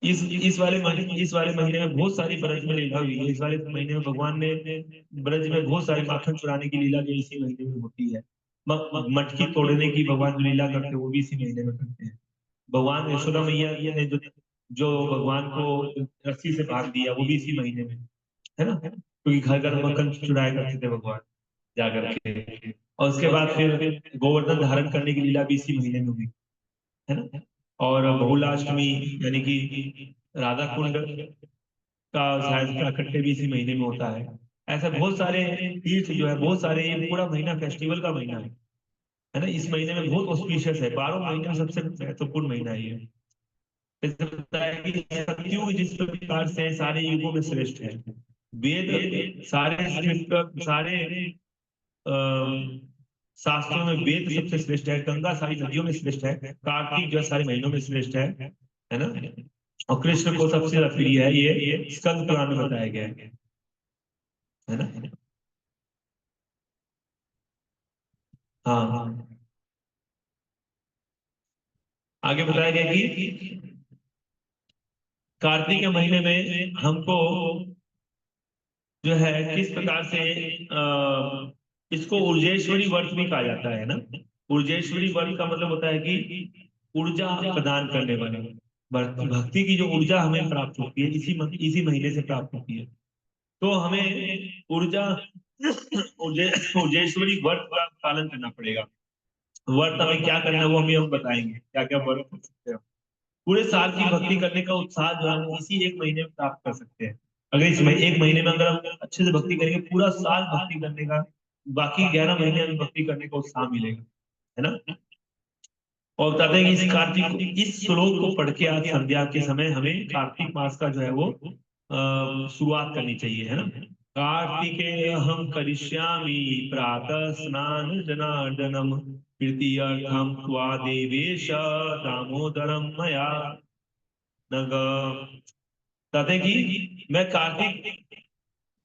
A: इस वाले महीने में बहुत सारी ब्रज में लीला हुई है। इस वाले महीने में भगवान ने ब्रज में बहुत सारी माखन चुराने की लीला जो इसी महीने में होती है। मटकी तोड़ने की भगवान जो लीला करते हैं वो भी इसी महीने में करते हैं। भगवान यशोदा मैया ने जो जो भगवान को रस्सी से बांध दिया वो भी इसी महीने में, है ना। क्योंकि घर घर मक्खन चुराया करते थे भगवान जाकर के। और उसके बाद फिर गोवर्धन धारण करने की लीला भी इसी महीने में हुई, है ना। और बहुलाष्टमी यानी कि राधा कुंड का शायद प्राकट्य भी इसी महीने में होता है। ऐसे बहुत सारे तीर्थ जो है, बहुत सारे, ये पूरा महीना फेस्टिवल का महीना है ना। इस महीने में बहुत ऑस्पिशियस है, 12 महीने में सबसे महत्वपूर्ण महीना है ये। जैसे बताया कि सतयुग जिस प्रकार से सारे युगों में श्रेष्ठ है, वेद सारे श्रेष्ठ, सारे शास्त्रों में वेद सबसे श्रेष्ठ है, गंगा सारी नदियों में श्रेष्ठ है, कार्तिक जो है सारे महीनों में श्रेष्ठ है ना। और कृष्ण को सबसे ज्यादा प्रिय है, ये स्कंद पुराण में बताया गया है।
C: है ना। हाँ हाँ, आगे बताया गया कि कार्तिक के महीने में हमको जो है किस प्रकार से इसको ऊर्जेश्वरी व्रत भी कहा जाता है ना। ऊर्जेश्वरी व्रत का मतलब होता है कि ऊर्जा प्रदान करने वाले व्रत। भक्ति की जो ऊर्जा हमें प्राप्त होती है इसी महीने से प्राप्त होती है। तो हमें ऊर्जा ऊर्जेश्वरी व्रत का पालन करना पड़ेगा। व्रत हमें क्या करना है वो हम बताएंगे, क्या क्या व्रत कर सकते हैं। पूरे साल की भक्ति करने का उत्साह जो है हम इसी एक महीने में प्राप्त कर सकते हैं। अगर इस एक महीने में अगर हम अच्छे से भक्ति करेंगे, पूरा साल भक्ति करने का, बाकी 11 महीने हमें भक्ति करने का उत्साह मिलेगा, है ना। और बताते हैं कि इस कार्तिक इस श्लोक को पढ़ के आज संध्या के समय हमें कार्तिक मास का जो है वो शुरुआत करनी चाहिए, है ना। कार्तिके अहम करिष्यामि प्रातः स्नान जनार्दनम प्रीत्यर्थम त्वा देवेश दामोदरम मया नग। कहते हैं कि मैं कार्तिक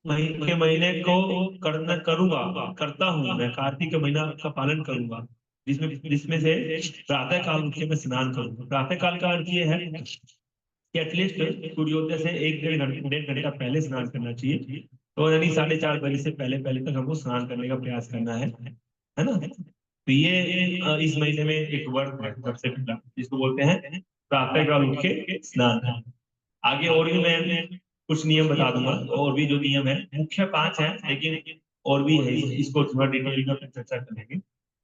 C: के महीने को करता हूँ, मैं कार्तिक के महीना का पालन करूंगा, जिसमें जिसमें से प्रातः काल उठ के मैं स्नान करूंगा। प्रातः काल का अर्थ ये है कि एटलीस्ट सूर्योदय से 1-1.5 घंटा पहले स्नान करना चाहिए। तो यानी 4:30 बजे से पहले पहले तक हमको स्नान करने का प्रयास करना है ना। तो ये इस महीने में एक व्रत है सबसे पहला, जिसको बोलते हैं प्रातः काल उठ के स्नान। आगे और भी मैं कुछ नियम बता दूंगा, और भी जो नियम है मुख्य 5 है, लेकिन और भी है, इसको थोड़ा डिटेल में फिर चर्चा करेंगे।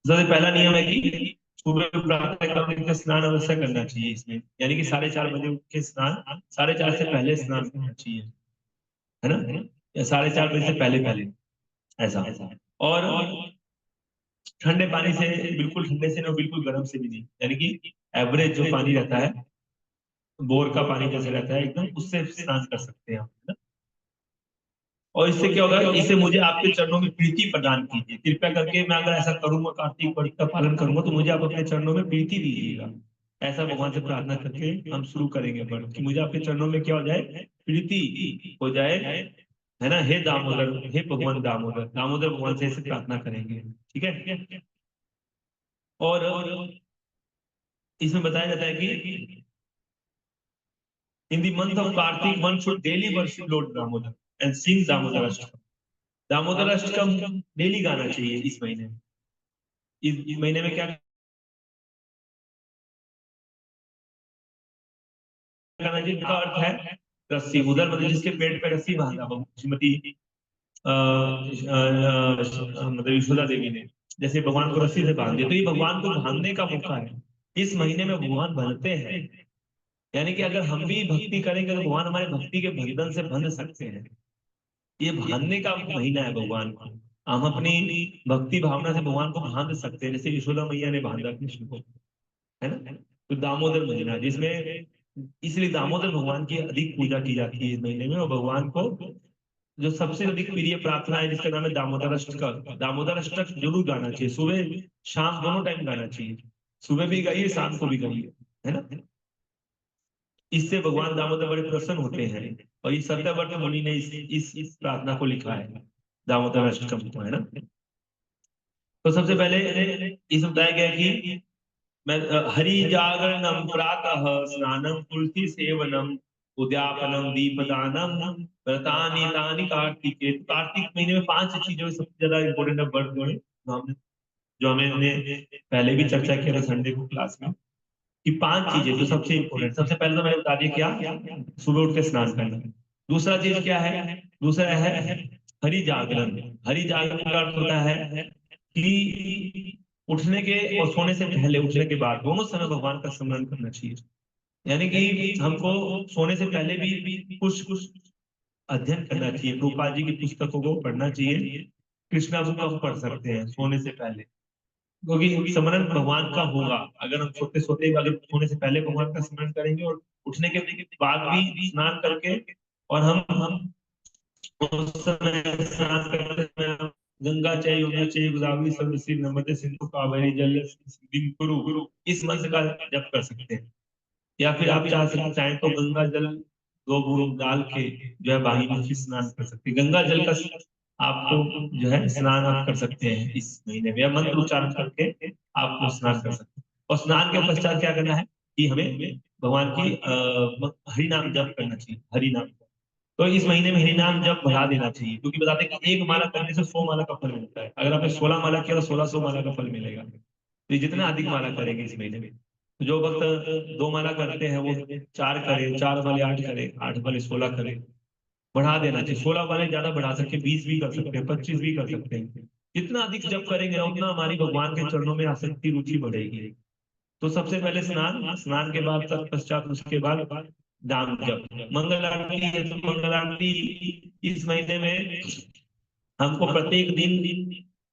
C: सबसे पहला नियम है कि सुबह प्रातः काल में स्नान अवश्य करना चाहिए इसमें, यानी कि 4:30 बजे उठ के स्नान, 4:30 से पहले स्नान करना चाहिए, है ना, या 4:30 बजे से पहले पहले, ऐसा। और ठंडे पानी से, बिल्कुल ठंडे से ना, बिल्कुल गर्म से भी नहीं, यानी कि एवरेज जो पानी रहता है, बोर का पानी जैसे रहता है एकदम, उससे स्नान कर सकते हैं हम, है ना। और इससे क्या होगा, इससे मुझे आपके चरणों में प्रीति प्रदान कीजिए, कृपया करके। मैं अगर ऐसा करूंगा, कार्तिक व्रत का पालन करूंगा, तो मुझे आप अपने चरणों में प्रीति दीजिएगा। ऐसा भगवान से प्रार्थना करके हम शुरू करेंगे व्रत, कि मुझे आपके चरणों में क्या हो जाए, प्रीति हो जाए, है ना। हे दामोदर, हे भगवान दामोदर, दामोदर भगवान से ऐसे प्रार्थना करेंगे, ठीक है। और इसमें बताया जाता है कि in the month of Kartik, one should daily worship Lord Damodar and sing Damodar Ashtakam. Damodar Ashtakam daily गाना चाहिए इस महीने में। इस महीने में क्या गाना चाहिए, का अर्थ है रस्सी। उधर मतलब जिसके पेट पे रस्सी बांधा हो, श्रीमती मतलब यशोदा देवी ने जैसे भगवान को रस्सी से बांध दिया, तो ये भगवान को बांधने का मौका है। इस महीने में भगवान बंधते हैं, यानी कि अगर हम भी भक्ति करेंगे तो भगवान हमारे भक्ति के बंधन से बंध सकते हैं। ये बांधने का महीना है भगवान को। हम अपनी भक्ति भावना से भगवान को बांध सकते हैं, जैसे यशोदा मैया ने बांधा कृष्ण को, है ना। तो दामोदर महीना, जिसमें इसलिए दामोदर भगवान की अधिक पूजा की जाती है इस महीने में। और भगवान को जो सबसे अधिक प्रिय प्रार्थना है, जिसका नाम है दामोदर अष्टक। दामोदर अष्टक जरूर गाना चाहिए, सुबह शाम दोनों टाइम गाना चाहिए। सुबह भी गाइए, शाम को भी गाइए, है ना। इससे भगवान दामोदर बड़े प्रसन्न होते हैं। और ये सत्यव्रत मुनि ने इस प्रार्थना को लिखा है, दामोदर अष्टकम को, है ना। तो सबसे पहले इस बताया गया कि मैं हरि जागरणम प्रातः स्नानम तुलसी सेवनम उद्यापनम दीपदानम व्रतानि तानि कार्तिके। तो कार्तिक महीने में 5 चीजों में सबसे ज्यादा इंपॉर्टेंट है व्रत, जो हमें हमने पहले भी चर्चा किया था संडे को क्लास में, कि 5 चीजें जो सबसे इंपॉर्टेंट। सबसे पहले तो मैंने बता दिया क्या, सुबह उठ के स्नान करना। दूसरा चीज क्या है, दूसरा है हरि जागरण। हरि जागरण का अर्थ होता है कि उठने के और सोने से पहले, उठने के बाद, दोनों समय भगवान का स्मरण करना चाहिए। यानी कि हमको सोने से पहले भी कुछ कुछ अध्ययन करना चाहिए, प्रभुपाद जी की पुस्तकों को पढ़ना चाहिए। कृष्णा बुक हम पढ़ सकते हैं सोने से पहले, क्योंकि स्मरण भगवान का होगा अगर हम सोते सोते, अगर सोने से पहले भगवान का स्मरण करेंगे और उठने के बाद भी स्नान करके, और हम उस समय स्नान करते समय गंगा चाहे यमुना चाहे गोदावरी सरस्वती नर्मदे सिंधु कावेरी जल गुरु, इस मंत्र का जप कर सकते हैं। या फिर आप चाहें तो गंगा जल 2 बूंद डाल के जो है वाहिनी से स्नान कर सकते हैं। गंगा जल का आपको जो है स्नान आप कर सकते हैं इस महीने में, या मंत्र उच्चारण करके आप स्नान कर सकते हैं। और स्नान के पश्चात क्या करना है कि हमें भगवान की हरि नाम जप करना चाहिए, हरि नाम। तो इस महीने में हरि नाम जप बढ़ा देना चाहिए, क्योंकि बताते हैं कि एक माला करने से 100 माला का फल मिलता है। अगर आपने 16 माला किया तो 1600 माला का फल मिलेगा। तो ये जितना अधिक माला करेंगे इस महीने में, तो जो भक्त 2 माला करते हैं वो 4 करे, 4 वाले 8 करे, 8 वाले 16 करे, बढ़ा देना चाहिए। 16 वाले ज्यादा बढ़ा सकते हैं, 20 भी कर सकते हैं, 25 भी कर सकते हैं। जितना अधिक जप करेंगे ना उतना हमारी भगवान के चरणों में आसक्ति रुचि बढ़ेगी। तो सबसे पहले स्नान, स्नान के बाद तत्पश्चात उसके बाद नाम जप। मंगल आरती है तो मंगल आरती इस महीने में हमको प्रत्येक दिन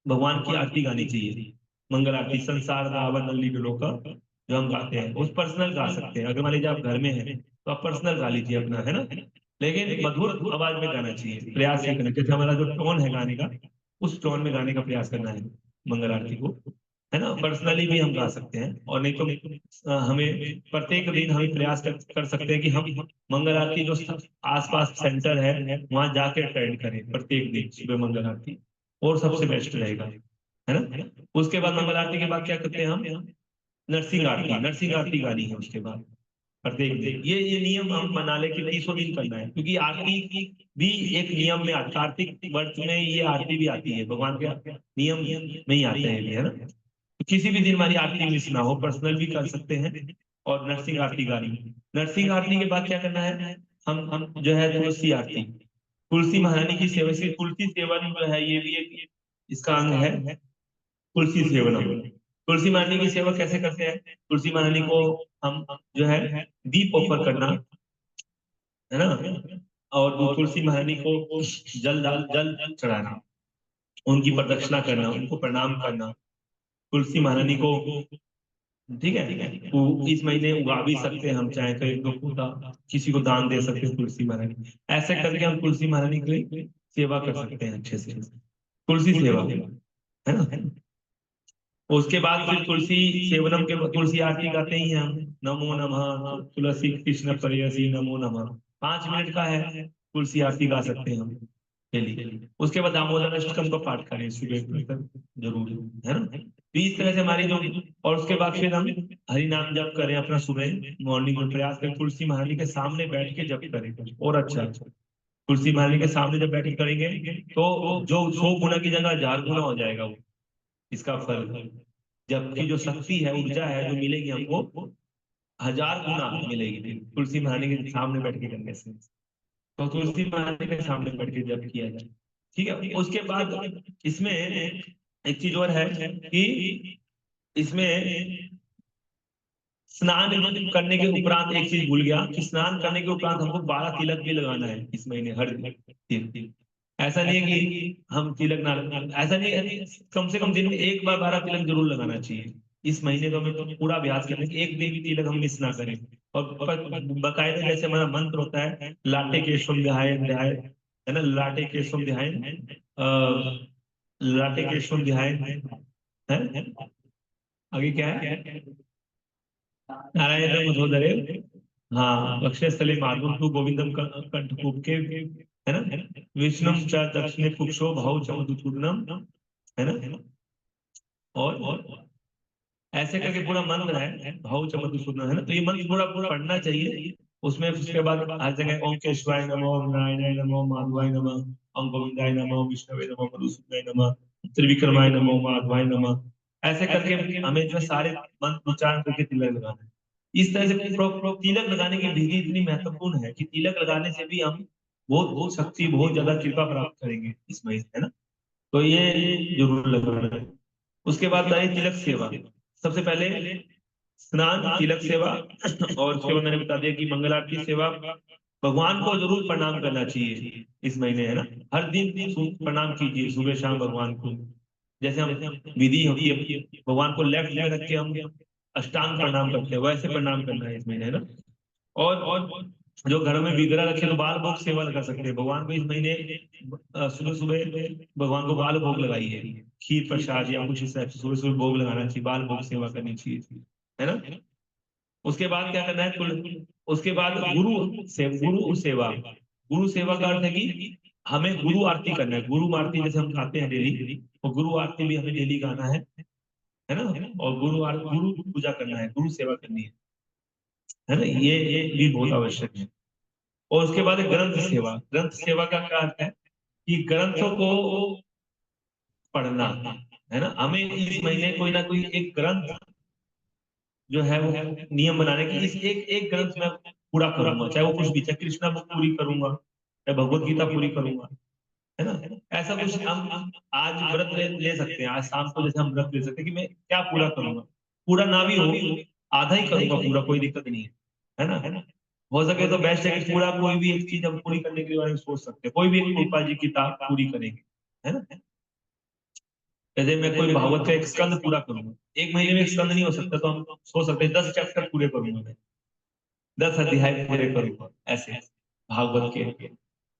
C: भगवान की आरती गानी चाहिए। मंगल आरती संसार दावन नल्ली का जो हम गाते हैं उस पर्सनल गा सकते हैं। अगर मान लीजिए आप घर में हैं तो आप पर्सनल गा लीजिए अपना, है ना, लेकिन मधुर आवाज में गाना चाहिए, प्रयास ये करना चाहिए। हमारा जो टोन है गाने का उस टोन में गाने का प्रयास करना है मंगल आरती को, है ना। पर्सनली भी हम गा सकते हैं, और नहीं तो हमें प्रत्येक दिन हमें प्रयास कर सकते हैं कि हम मंगल आरती जो आसपास सेंटर है वहां जाके अटेंड करें प्रत्येक दिन सुबह मंगल आरती, और सबसे बेस्ट रहेगा, है ना। उसके बाद मंगल आरती के बाद क्या करते हैं हम, नरसिंह आरती, नरसिंह आरती गानी है उसके बाद प्रत्येक दिन। ये नियम हम बना ले कि 30 दिन करना है, क्योंकि आरती भी एक नियम में आती, कार्तिक वर्ष में ये आरती भी आती है, भगवान के नियम में ही आते हैं भी, है ना। तो किसी भी दिन हमारी आरती मिस ना हो, पर्सनल भी कर सकते हैं। और नरसिंह आरती गानी, नरसिंह आरती के बाद क्या करना है, हम जो है तुलसी आरती, तुलसी महारानी की सेवा से, तुलसी सेवन जो है ये भी एक इसका अंग है, तुलसी सेवनम। तुलसी महारानी की सेवा कैसे करते हैं, तुलसी महारानी को हम जो है दीप ऑफर करना, है ना, और तुलसी महारानी को जल चढ़ाना, उनकी प्रदक्षिणा करना, उनको प्रणाम करना, तुलसी महारानी को, ठीक है। वो इस महीने उगा भी सकते हैं हम, चाहे तो एक दो पौधा किसी को दान दे सकते हैं तुलसी महारानी, ऐसे करके हम तुलसी महारानी की सेवा कर सकते हैं अच्छे से, तुलसी सेवा, है ना। उसके बाद फिर तुलसी सेवनम के तुलसी आरती गाते ही हैं हम, नमो नमः तुलसी कृष्ण प्रेयसी नमो नमः, 5 मिनट का है, तुलसी आरती गा सकते हैं हम डेली। उसके बाद दामोदर अष्टकम का पाठ करें सुबह तक जरूर, है ना। तो इस तरह से हमारी जो, और उसके बाद फिर हम हरि नाम जप करें अपना सुबह मॉर्निंग में, प्रयास करें तुलसी महारानी के सामने बैठ के जप करें, और अच्छा तुलसी महारानी के सामने जब बैठ के करेंगे तो जो 100 गुना की जगह 1000 गुना हो जाएगा वो इसका फल। जबकि जो शक्ति है, ऊर्जा है जो मिलेगी हमको 1000 गुना मिलेगी तुलसी महारानी के सामने बैठ के करने से। तो तुलसी महारानी के सामने बैठ के जब किया जाए, ठीक है। उसके बाद इसमें एक चीज और है कि इसमें स्नान करने के उपरांत एक चीज भूल गया कि स्नान करने के उपरांत हमको 12 तिलक भी लगाना है इस महीने, हर दिन। ऐसा नहीं है कि हम तिलक ना, ऐसा नहीं है, कम से कम दिन में एक बार 12 तिलक जरूर लगाना चाहिए इस महीने। तो हमें तो पूरा अभ्यास करना है कि एक दिन भी तिलक हम मिस ना करें। और बकायदा जैसे हमारा मंत्र होता है, लाटे केशवम ध्यान ध्यान, है ना, लाटे केशवम ध्यान, लाटे केशवम ध्यान है, आगे क्या है, नारायण मधोदरे, हाँ, वक्षस्थले माधुम तु गोविंदम कंठकूपके, है ना, विष्णुम च दक्षिणे कुक्षो भाव च मधुसूदनम, है ना। और ऐसे करके पूरा मंत्र है, भाव च मधुसूदनम, है ना। तो ये मंत्र पूरा पूरा पढ़ना चाहिए उसमें। उसके बाद हर जगह ओम केशवाय नमः, ओम नारायणाय नमः, ओम माधवाय नमः, ओम गोविंदाय नमः, ओम विष्णुवे नमः, मधुसूदनाय नमः, त्रिविक्रमाय नमः, ओम माधवाय नमः, ऐसे करके हमें जो सारे मंत्र उच्चारण करके तिलक लगाना है। इस तरह से तिलक लगाने की विधि इतनी महत्वपूर्ण है कि तिलक लगाने से भी हम बहुत बहुत शक्ति, बहुत ज्यादा कृपा प्राप्त करेंगे इस महीने, है ना। तो ये जरूर लगाना है। उसके बाद आई तिलक सेवा। सबसे पहले स्नान, तिलक सेवा, और उसके बाद मैंने बता दिया कि मंगल आरती सेवा। भगवान को जरूर प्रणाम करना चाहिए इस महीने, है ना। हर दिन प्रणाम कीजिए सुबह शाम भगवान को। जैसे हम विधि होती है भगवान को लेफ्ट में रख के हम अष्टांग प्रणाम करते हैं, वैसे प्रणाम करना है इस महीने, है ना। और जो घरों में विग्रह रखे तो बाल भोग सेवा लगा सकते हैं भगवान को इस महीने। सुबह सुबह भगवान को बाल भोग लगाइए, खीर प्रसाद या कुछ इस तरह से सुबह सुबह भोग लगाना चाहिए, बाल भोग सेवा करनी चाहिए, है ना। उसके बाद क्या करना है, उसके बाद गुरु सेवा। गुरु सेवा का अर्थ है कि हमें गुरु आरती करना है। गुरु आरती जैसे हम गाते हैं डेली, और गुरु आरती भी हमें डेली गाना है ना। और गुरु पूजा करना है, गुरु सेवा करनी है ना। ये भी बहुत आवश्यक है। और उसके बाद है ग्रंथ सेवा। ग्रंथ सेवा का क्या अर्थ है कि ग्रंथों को पढ़ना है ना। हमें इस महीने कोई ना कोई एक ग्रंथ जो है वो नियम बनाने की, इस एक एक ग्रंथ में पूरा करूंगा, चाहे वो कुछ भी, चाहे कृष्णा बुक पूरी करूंगा, चाहे भगवत गीता पूरी करूंगा, है ना। ऐसा कुछ हम आज व्रत ले सकते हैं। आज शाम को जैसे हम व्रत ले सकते हैं कि मैं क्या पूरा करूंगा। पूरा ना भी हो, आधा ही करूंगा पूरा, कोई दिक्कत नहीं है ना। हो सके तो बेस्ट है कि पूरा कोई भी एक चीज हम पूरी करने के बारे में सोच सकते हैं। कोई भी एक कृपा जी किताब पूरी करेंगे, है ना। जैसे मैं कोई भागवत का एक स्कंद पूरा करूंगा, एक महीने में एक स्कंद नहीं हो सकता, तो हम सोच सकते हैं 10 चैप्टर पूरे करूंगा मैं, 10 अध्याय पूरे करूंगा, ऐसे भागवत के, है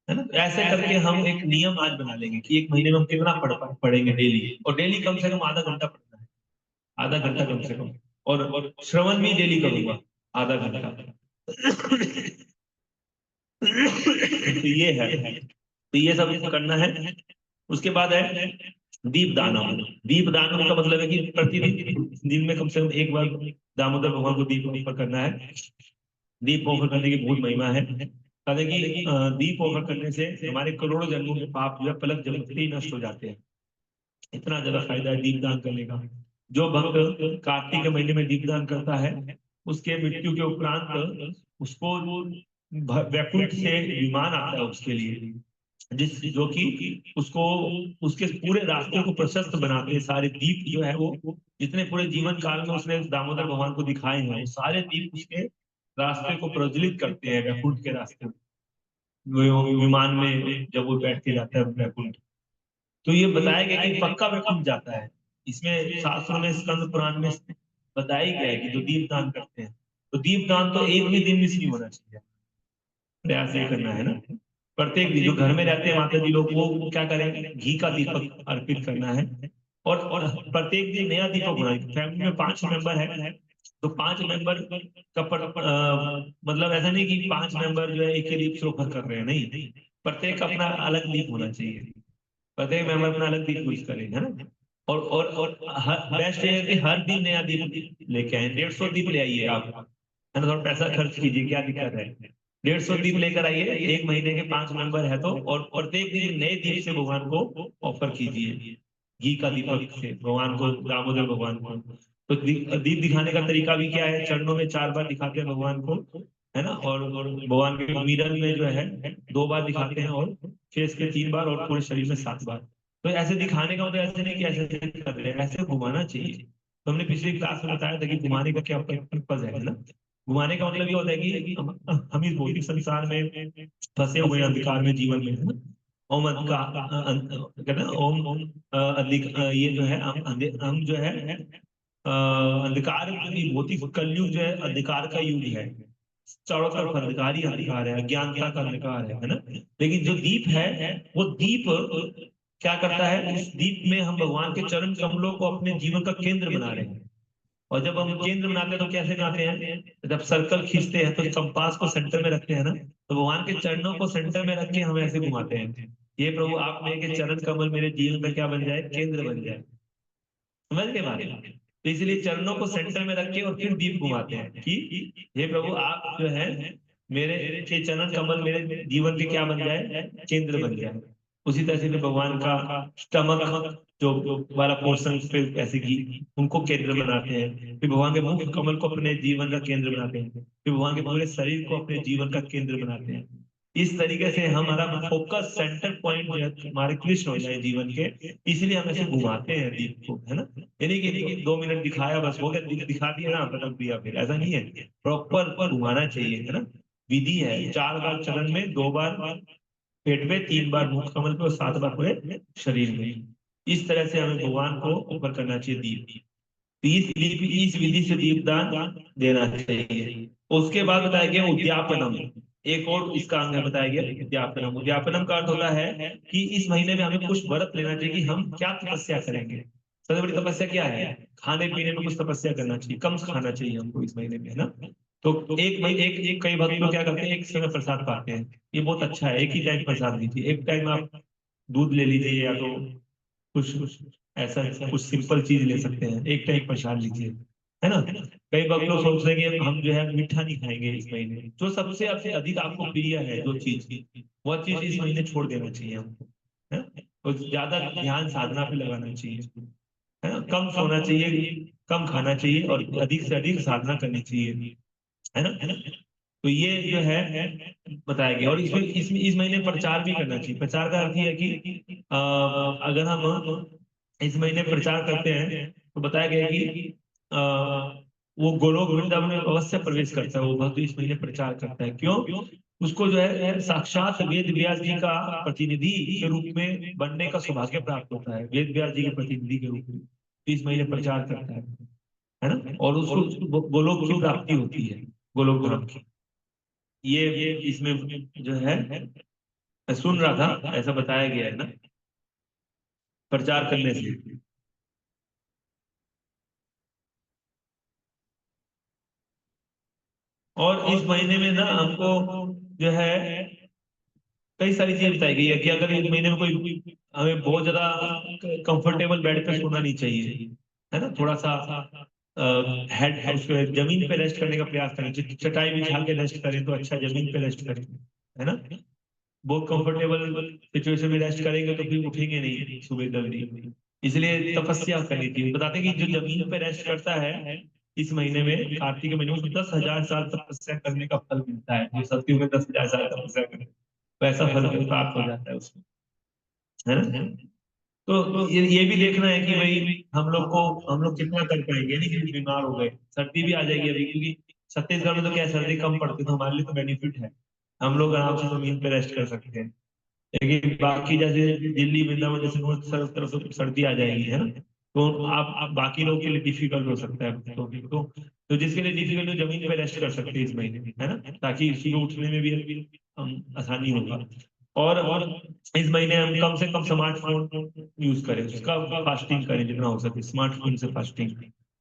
C: ना। तो ऐसे करके हम एक नियम आज बना लेंगे कि एक महीने में हम कितना पढ़ेंगे डेली, और डेली कम से कम आधा घंटा पढ़ना है, आधा घंटा कम से कम। और श्रवण भी डेली करूंगा आधा घंटा। तो ये है, तो ये सब करना है। उसके बाद है दीप दानम। दीप दानम का मतलब है कि प्रतिदिन दिन में कम से कम एक बार दामोदर भगवान को दीप ऑफर करना है। दीप ऑफर करने की बहुत महिमा है। कहते हैं कि दीप ऑफर करने से हमारे करोड़ों जन्मों के पाप जो है पलक झपकते ही नष्ट हो जाते हैं। इतना ज्यादा फायदा है दीप दान करने का। जो भक्त कार्तिक के महीने में दीप दान करता है, उसके मृत्यु के उपरांत उसको वैकुंठ से विमान आता है उसके लिए, जिस जो कि उसको उसके पूरे रास्ते को प्रशस्त बनाते हैं। सारे दीप जो है वो जितने पूरे जीवन काल में उसने दामोदर भगवान को दिखाए हैं, वो सारे दीप उसके रास्ते को प्रज्वलित करते हैं, वैकुंठ के रास्ते विमान में जब वो बैठ के जाता है वैकुंठ। तो ये बताया गया कि पक्का वैकुंठ जाता है। इसमें शास्त्रों में, स्कंद पुराण में बताया गया है कि जो दीप दान करते हैं, तो दीप दान तो एक भी दिन मिस नहीं होना चाहिए, प्रयास ये करना है ना। प्रत्येक दिन जो घर में रहते हैं माता जी लोग, वो क्या करेंगे, घी का दीपक अर्पित करना है। और प्रत्येक दिन नया दीपक होना है। फैमिली में 5 मेंबर है, तो 5 मेंबर का मतलब ऐसा नहीं कि 5 मेंबर जो है एक ही दीप से ऑफर कर रहे हैं, नहीं। प्रत्येक का अपना अलग दीप होना चाहिए, प्रत्येक मेंबर अपना अलग दीप यूज करें, है ना। और बेस्ट ये है कि हर दिन नया दीप लेके आए। 150 दीप ले आइए आप, है ना। थोड़ा पैसा खर्च कीजिए, क्या दिक्कत है। 150 दीप लेकर आइए, एक महीने के 5 मेंबर है तो। और प्रत्येक दिन नए दीप से भगवान को ऑफर कीजिए, घी का दीपक से भगवान को, दामोदर भगवान को। तो दीप दिखाने का तरीका भी क्या है, चरणों में 4 बार दिखाते हैं भगवान को, है ना। और भगवान के मिरर में जो है 2 बार दिखाते हैं, और फेस पे 3 बार, और पूरे शरीर में 7 बार। तो ऐसे दिखाने का मतलब ऐसे नहीं कि ऐसे ऐसे कर रहे हैं, ऐसे घुमाना चाहिए। तो हमने पिछली क्लास में बताया था कि घुमाने का क्या पर्पज है ना। घुमाने का मतलब ये होता है कि हम इस भौतिक संसार में फंसे हुए हैं, अंधकार में, जीवन में, है ना। ओम अंधकार, कहते हैं ना, ओम ओम ये जो है हम जो है अंधकार, की भौतिक कलयुग जो है अंधकार का युग है। चारों तरफ अंधकार ही अंधकार है, अज्ञानता का अंधकार है ना। लेकिन जो दीप है, वो दीप क्या करता है, उस दीप में हम भगवान के चरण कमलों को अपने जीवन का केंद्र बना रहे हैं। और जब हम केंद्र बनाते हैं तो कैसे बनाते हैं, जब सर्कल खींचते हैं तो कंपास को सेंटर में रखते हैं ना, तो भगवान के चरणों को सेंटर में रख के हम ऐसे घुमाते हैं। ये प्रभु आप मेरे चरण कमल मेरे जीवन में क्या बन जाए, केंद्र बन जाए। समझ गए बात। तो इसलिए चरणों को सेंटर में रख के और फिर दीप घुमाते हैं कि हे प्रभु आप जो है मेरे के चरण कमल मेरे जीवन के क्या बन जाए, केंद्र बन जाए। उसी तरह से फिर भगवान का स्टमक जो वाला पोर्शन पे ऐसे घी उनको केंद्र बनाते हैं। फिर भगवान के मुख कमल को अपने जीवन का केंद्र बनाते हैं। फिर भगवान के पूरे शरीर को अपने जीवन का केंद्र बनाते हैं। इस तरीके से हमारा फोकस सेंटर पॉइंट जो है हमारे कृष्ण हो जाए जीवन के। इसलिए हम ऐसे घुमाते हैं दीप को, है ना। यानी कि 2 मिनट दिखाया बस हो गया, दिखा दिया ना, पटक दिया, फिर ऐसा नहीं है। प्रॉपर घुमाना चाहिए, है ना। विधि है, 4 बार चरण में, 2 बार पेट पे, 3 बार मुख कमल पे, और 7 बार पूरे शरीर में। इस तरह से हमें भगवान को ऊपर करना चाहिए दीप। तो इस विधि से दीपदान देना चाहिए। उसके बाद बताया गया उद्यापनम। एक और इसका अंग है बताया गया, उद्यापनम। उद्यापनम का अर्थ होता है कि इस महीने में हमें कुछ व्रत लेना चाहिए कि हम क्या तपस्या करेंगे। सबसे बड़ी तपस्या क्या है, खाने पीने में कुछ तपस्या करना चाहिए, कम खाना चाहिए हमको इस महीने में, है ना। तो एक कई भक्त लोग क्या करते हैं, एक समय प्रसाद पाते हैं, ये बहुत अच्छा है, एक ही टाइम प्रसाद लीजिए, एक टाइम आप दूध ले लीजिए या तो कुछ कुछ ऐसा कुछ सिंपल चीज ले सकते हैं, एक टाइम प्रसाद लीजिए, है ना। कई बार लोग सोच रहे हैं कि हम जो है मीठा नहीं खाएंगे इस महीने, जो सबसे सबसे अधिक आपको प्रिय है जो चीज, वह चीज इस महीने छोड़ देना चाहिए हमको, है ना? तो ज्यादा ध्यान साधना पे लगाना चाहिए, है ना, कम सोना चाहिए, कम खाना चाहिए और अधिक से अधिक साधना करनी चाहिए, है ना। तो ये जो है बताया गया, और इसमें इसमें इस महीने प्रचार भी करना चाहिए। प्रचार का अर्थ ये है कि अगर हम इस महीने प्रचार करते हैं तो बताया गया है कि वो गोलोक वृंदावन में अवश्य प्रवेश करता है, वो भक्त इस महीने प्रचार करता है। क्यों? उसको जो है साक्षात वेद व्यास जी का प्रतिनिधि के रूप में बनने का सौभाग्य प्राप्त होता है, वेद व्यास जी के प्रतिनिधि के रूप में तो इस महीने प्रचार करता है ना, और उसको गोलोक की प्राप्ति होती है, गोलोक धाम की। ये इसमें जो है मैं सुन रहा था, ऐसा बताया गया है ना, प्रचार करने से। और इस महीने में ना हमको जो है कई सारी चीजें बताई गई है कि अगर इस महीने में कोई हमें बहुत ज्यादा कंफर्टेबल बेड पे सोना नहीं चाहिए, है ना, थोड़ा सा हेड उस पे जमीन पे रेस्ट करने का प्रयास करें, चटाई बिछा के रेस्ट करें तो अच्छा, जमीन पे रेस्ट करें, है ना। बहुत कंफर्टेबल सिचुएशन में रेस्ट करेंगे तो फिर उठेंगे नहीं सुबह जल्दी, इसलिए तपस्या करनी चाहिए। बताते हैं कि जो जमीन पे रेस्ट करता है इस महीने में, कार्तिक के महीने में, उसको 10,000 साल तपस्या करने का फल मिलता है, जो सत्युग में 10,000 साल तपस्या करे वैसा फल प्राप्त हो जाता है उसको, है ना। तो ये भी देखना है कि भाई हम लोग कितना कर पाएंगे, नहीं कि बीमार हो गए, सर्दी भी आ जाएगी अभी, क्योंकि छत्तीसगढ़ में तो क्या है, सर्दी कम पड़ती है तो हमारे लिए तो बेनिफिट है, हम लोग आराम से जमीन पे रेस्ट कर सकते हैं। लेकिन बाकी जैसे दिल्ली वृंदावन जैसे बहुत सारी तरफ से सर्दी आ जाएगी, है ना, तो आप बाकी लोगों के लिए डिफिकल्ट हो सकता है, तो जिसके लिए डिफिकल्ट हो जमीन पे रेस्ट कर सकते हैं इस महीने में, है ना, ताकि सुबह उठने में भी आसानी होगा। और इस महीने हम कम से कम स्मार्टफोन यूज करें, उसका फास्टिंग करें जितना हो सके, स्मार्टफोन से फास्टिंग,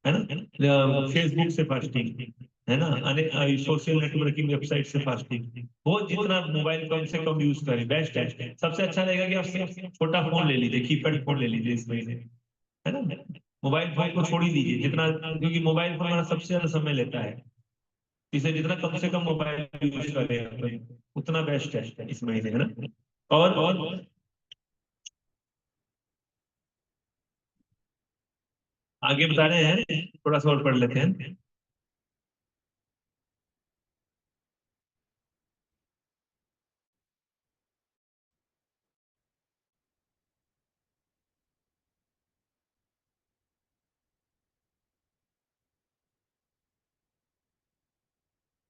C: है ना, फेसबुक से फास्टिंग, है ना, सोशल नेटवर्किंग वेबसाइट से फास्टिंग, वो जितना मोबाइल कम से कम यूज करें बेस्ट है। सबसे अच्छा रहेगा कि आप छोटा फोन ले लीजिए, कीपैड फोन ले लीजिए इस महीने, है ना, मोबाइल फोन को छोड़ ही दीजिए जितना, क्योंकि मोबाइल फोन हमारा सबसे ज्यादा समय लेता है, इसे जितना कम से कम मोबाइल यूज करें अपन, उतना बेस्ट है इस महीने, है ना। और आगे बता रहे हैं, थोड़ा सा और पढ़ लेते हैं।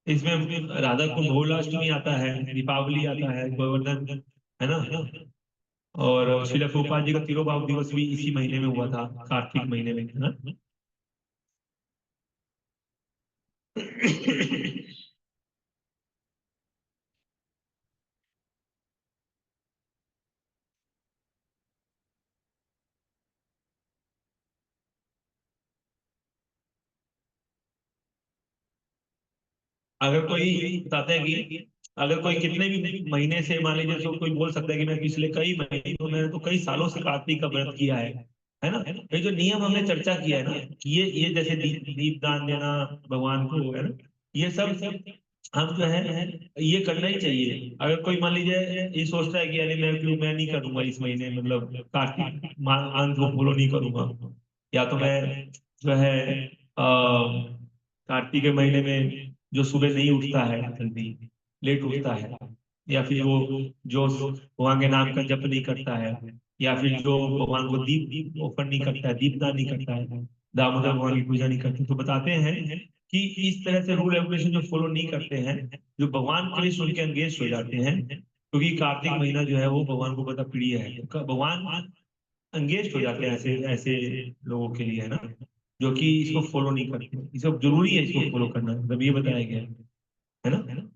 C: इसमें राधा को गोकुलाष्टमी आता है, दीपावली आता है, गोवर्धन, है ना, और श्रील प्रभुपाद जी का तिरुभाव दिवस भी इसी महीने में हुआ था, कार्तिक महीने में, है ना। अगर कोई बताते हैं कि अगर कोई कितने भी महीने से, मान लीजिए तो कोई बोल सकता है कि मैं पिछले कई महीनों, मैंने तो कई सालों से कार्तिक का व्रत किया है ना। ये जो नियम हमने चर्चा किया है ना, ये जैसे दीप दान देना भगवान को, है ना, ये सब हम जो है ये करना ही चाहिए। अगर कोई मान लीजिए ये सोचता है कि अरे मैं नहीं करूंगा इस महीने, मतलब कार्तिक मांग को फॉलो नहीं करूंगा, या तो मैं जो है कार्तिक के महीने में जो सुबह नहीं उठता है जल्दी, लेट उठता है, या फिर वो जो भगवान के नाम का जप नहीं करता है, या फिर जो भगवान को दीप दीप ओपन नहीं करता है, दीपदान नहीं करता है, दामोदर भगवान की पूजा नहीं करते, तो बताते हैं कि इस तरह से रूल रेगुलेशन जो फॉलो नहीं करते हैं, जो भगवान के लिए सुन के एंगेज हो जाते हैं, क्योंकि कार्तिक महीना जो है वो भगवान को बड़ा प्रिय है, तो भगवान एंगेज हो जाते हैं ऐसे ऐसे लोगों के लिए, है ना, जो कि इसको फॉलो नहीं करते। ये सब जरूरी है इसको फॉलो करना, मतलब ये बताया गया है ना।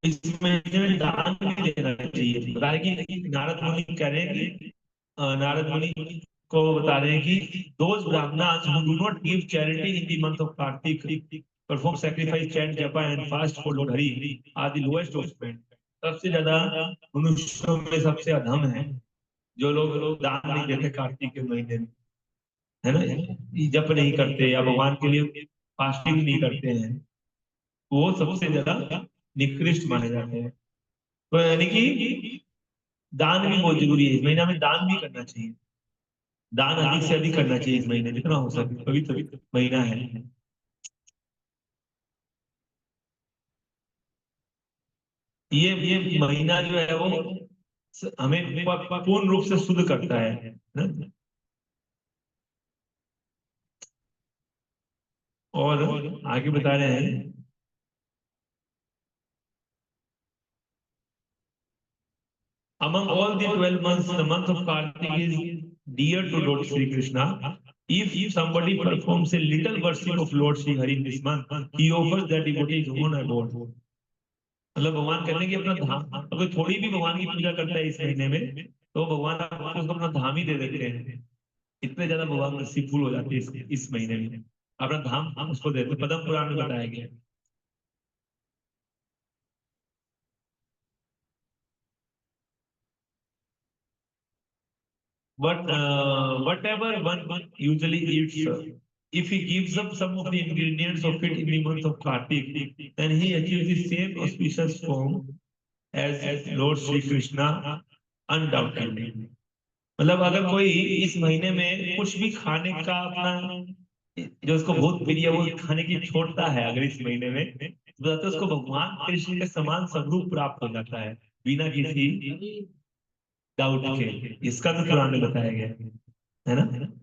C: इसमें दान भी देना चाहिए, बताया कि नारद मुनि कह रहे हैं कि नारद मुनि को बता रहे हैं कि those brahmanas who do not give charity in the month of Kartik, perform sacrifice, chant japa and fast for Lord Hari are the lowest of men. सबसे ज्यादा मनुष्यों में सबसे अधम है जो लोग दान नहीं देते कार्तिक के महीने में, है ना, जप नहीं करते या भगवान के लिए फास्टिंग नहीं करते हैं, वो सबसे ज्यादा निकृष्ट माने जाते हैं। तो यानी कि दान भी बहुत जरूरी है, इस महीना में दान भी करना चाहिए, दान अधिक से अधिक करना चाहिए इस महीने, जितना हो सके, पवित्र महीना है। ये महीना जो है वो हमें पूर्ण रूप से शुद्ध करता है ना? और आगे बता रहे हैं among all the 12 months, the month of Kartik is dear to Lord Sri Krishna. If somebody performs a little worship of Lord Sri Hari in this month, he offers that devotee his own abode. मतलब भगवान कहने की अपना धाम, अगर थोड़ी भी भगवान की पूजा करता है इस महीने में, तो भगवान आपको उसको अपना धाम ही दे देते हैं। इतने ज्यादा भगवान merciful हो जाते हैं इस महीने में, अपना धाम उसको देते हैं। पद्म पुराण में बताया गया है। But whatever one usually eats, if he gives up some of the ingredients of it in the month of Kartik, then he achieves the same auspicious form as Lord Shri Krishna undoubtedly. मतलब अगर कोई इस महीने में कुछ भी खाने का अपना जो उसको बहुत प्रिय वो खाने की छोड़ता है, अगर इस महीने में, तो बताते हैं उसको भगवान कृष्ण के समान स्वरूप प्राप्त हो जाता है बिना किसी डाउट के। इसका भी पुराण में बताया गया है ना।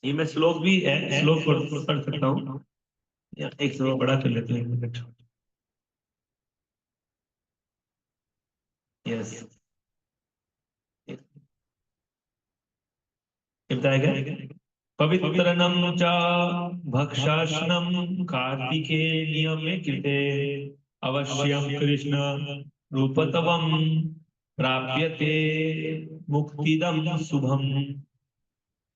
C: ये मैं श्लोक भी है, श्लोक पढ़ सकता हूँ, एक श्लोक बड़ा कर लेते हैं, एक मिनट। यस, बताया गया पवित्रनम च भक्षाशनम कार्तिके नियमे कृते अवश्यम कृष्ण रूपतवम प्राप्यते मुक्तिदम Shubham.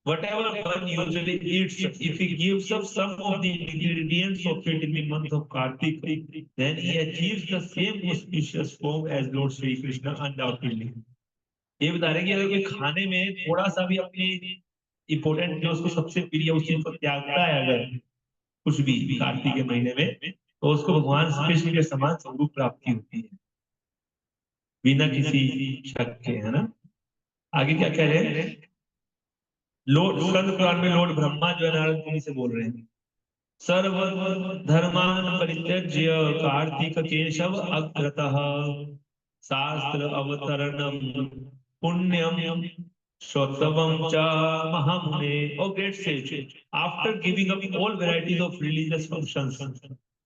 C: Whatever one usually eats, if he gives up some of the ingredients of it in the month of Kartik, then he achieves the same auspicious form as Lord Shri Krishna undoubtedly. ये बता रहे हैं कि अगर कोई खाने में थोड़ा सा भी अपनी इंपॉर्टेंट जो उसको सबसे प्रिय उस चीज को त्यागता है, अगर कुछ भी कार्तिक के महीने में, तो उसको भगवान कृष्ण के समान स्वरूप प्राप्ति होती है बिना किसी शक के, है ना। आगे क्या कह रहे हैं, लॉर्ड स्कंद पुराण में लॉर्ड ब्रह्मा जो है नारद मुनि से बोल रहे हैं, सर्व धर्मान परित्यज्य कार्तिक केशव अग्रतः शास्त्र अवतरणम पुण्यम श्रोतवम च महामुने। O great sage, after giving up all varieties of religious functions,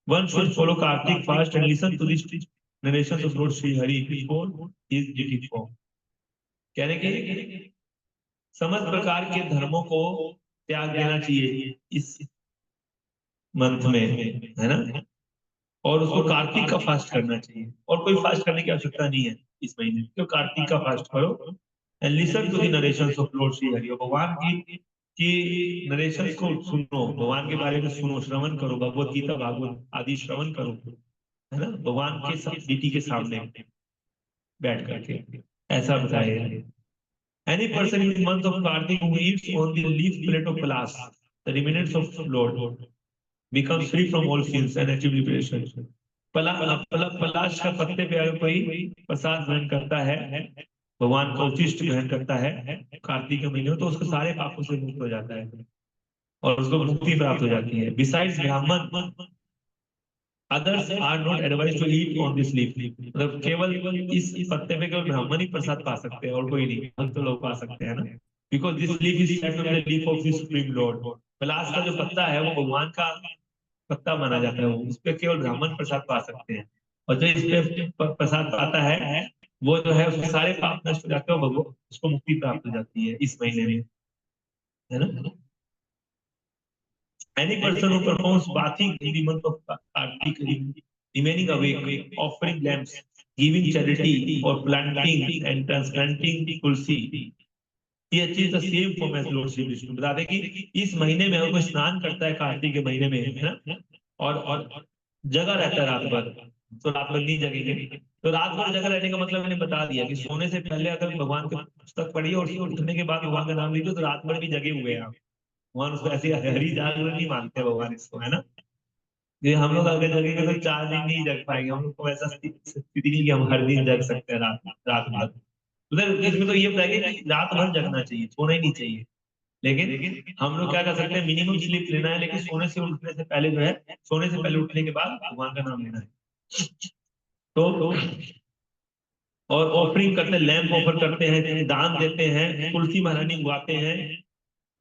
C: one should follow Kartik fast and listen to the narrations of Lord Sri Hari before his duty form। कहने के समस्त प्रकार के धर्मों को त्याग देना चाहिए इस मंथ में, है ना, और उसको कार्तिक का फास्ट करना चाहिए, और कोई फास्ट करने की आवश्यकता नहीं है इस महीने, क्यों कार्तिक का फास्ट करो and listen to the narrations of lord Shri Hari. भगवान की नरेशंस को सुनो, भगवान के बारे में सुनो, श्रवण करो, भगवत गीता भागवत आदि श्रवण करो, है ना, भगवान के नीति के सामने बैठ करके, ऐसा बताया। Any person in the month of Kartik who eats on the leaf plate of Palas, the remnants of Lord, becomes free from all sins and achieve liberation। पलाश का पत्ते पे अगर कोई प्रसाद ग्रहण करता है, भगवान का उचिष्ट ग्रहण करता है कार्तिक के महीने में, तो उसको सारे पापों से मुक्त हो जाता है और उसको मुक्ति प्राप्त हो जाती है। Besides ब्राह्मण, others are not advised to eat on this leaf। मतलब केवल इस पत्ते पे केवल ब्राह्मण ही प्रसाद पा सकते हैं और कोई नहीं, हम तो लोग पा सकते हैं ना, because this leaf is set on the leaf of the supreme Lord। पलाश का जो पत्ता है वो भगवान का पत्ता माना जाता है, वो इस पे केवल ब्राह्मण प्रसाद पा सकते हैं, और जो इस पे प्रसाद पाता है वो जो है उसके सारे पाप नष्ट हो जाते हैं, उसको मुक्ति प्राप्त हो जाती है इस महीने में, है ना। Any person who performs bathing in the month of Kartik, remaining awake, offering lamps, giving charity, or planting and transplanting tulsi, he achieves the same form as Lord Shri Vishnu। बता दें कि इस महीने में अगर कोई स्नान करता है कार्तिक के महीने में, है ना, और जगा रहता है रात भर, तो रात भर नहीं जगेंगे। तो रात भर जगा रहने का मतलब मैंने बता दिया कि सोने से पहले अगर भगवान के पुस्तक पढ़िए और उठने के बाद भगवान का नाम लीजिए तो रात भर भी जगे हुए हैं आप। भगवान उसको ऐसी हरी जागरण नहीं मानते भगवान इसको, है ना। ये हम लोग अगर जगेंगे तो 4 दिन नहीं जग पाएंगे, हम लोग को ऐसा स्थिति नहीं कि हम हर दिन जग सकते हैं रात रात भर। उधर इसमें तो ये बताएगा कि रात भर जगना चाहिए, सोना ही नहीं चाहिए। लेकिन हम लोग क्या कर सकते हैं, मिनिमम स्लीप लेना है, लेकिन सोने से उठने से पहले जो है, सोने से पहले उठने के बाद भगवान का नाम लेना है। तो और ऑफरिंग करते हैं, लैंप ऑफर करते हैं, दान देते हैं, तुलसी महारानी उगाते हैं,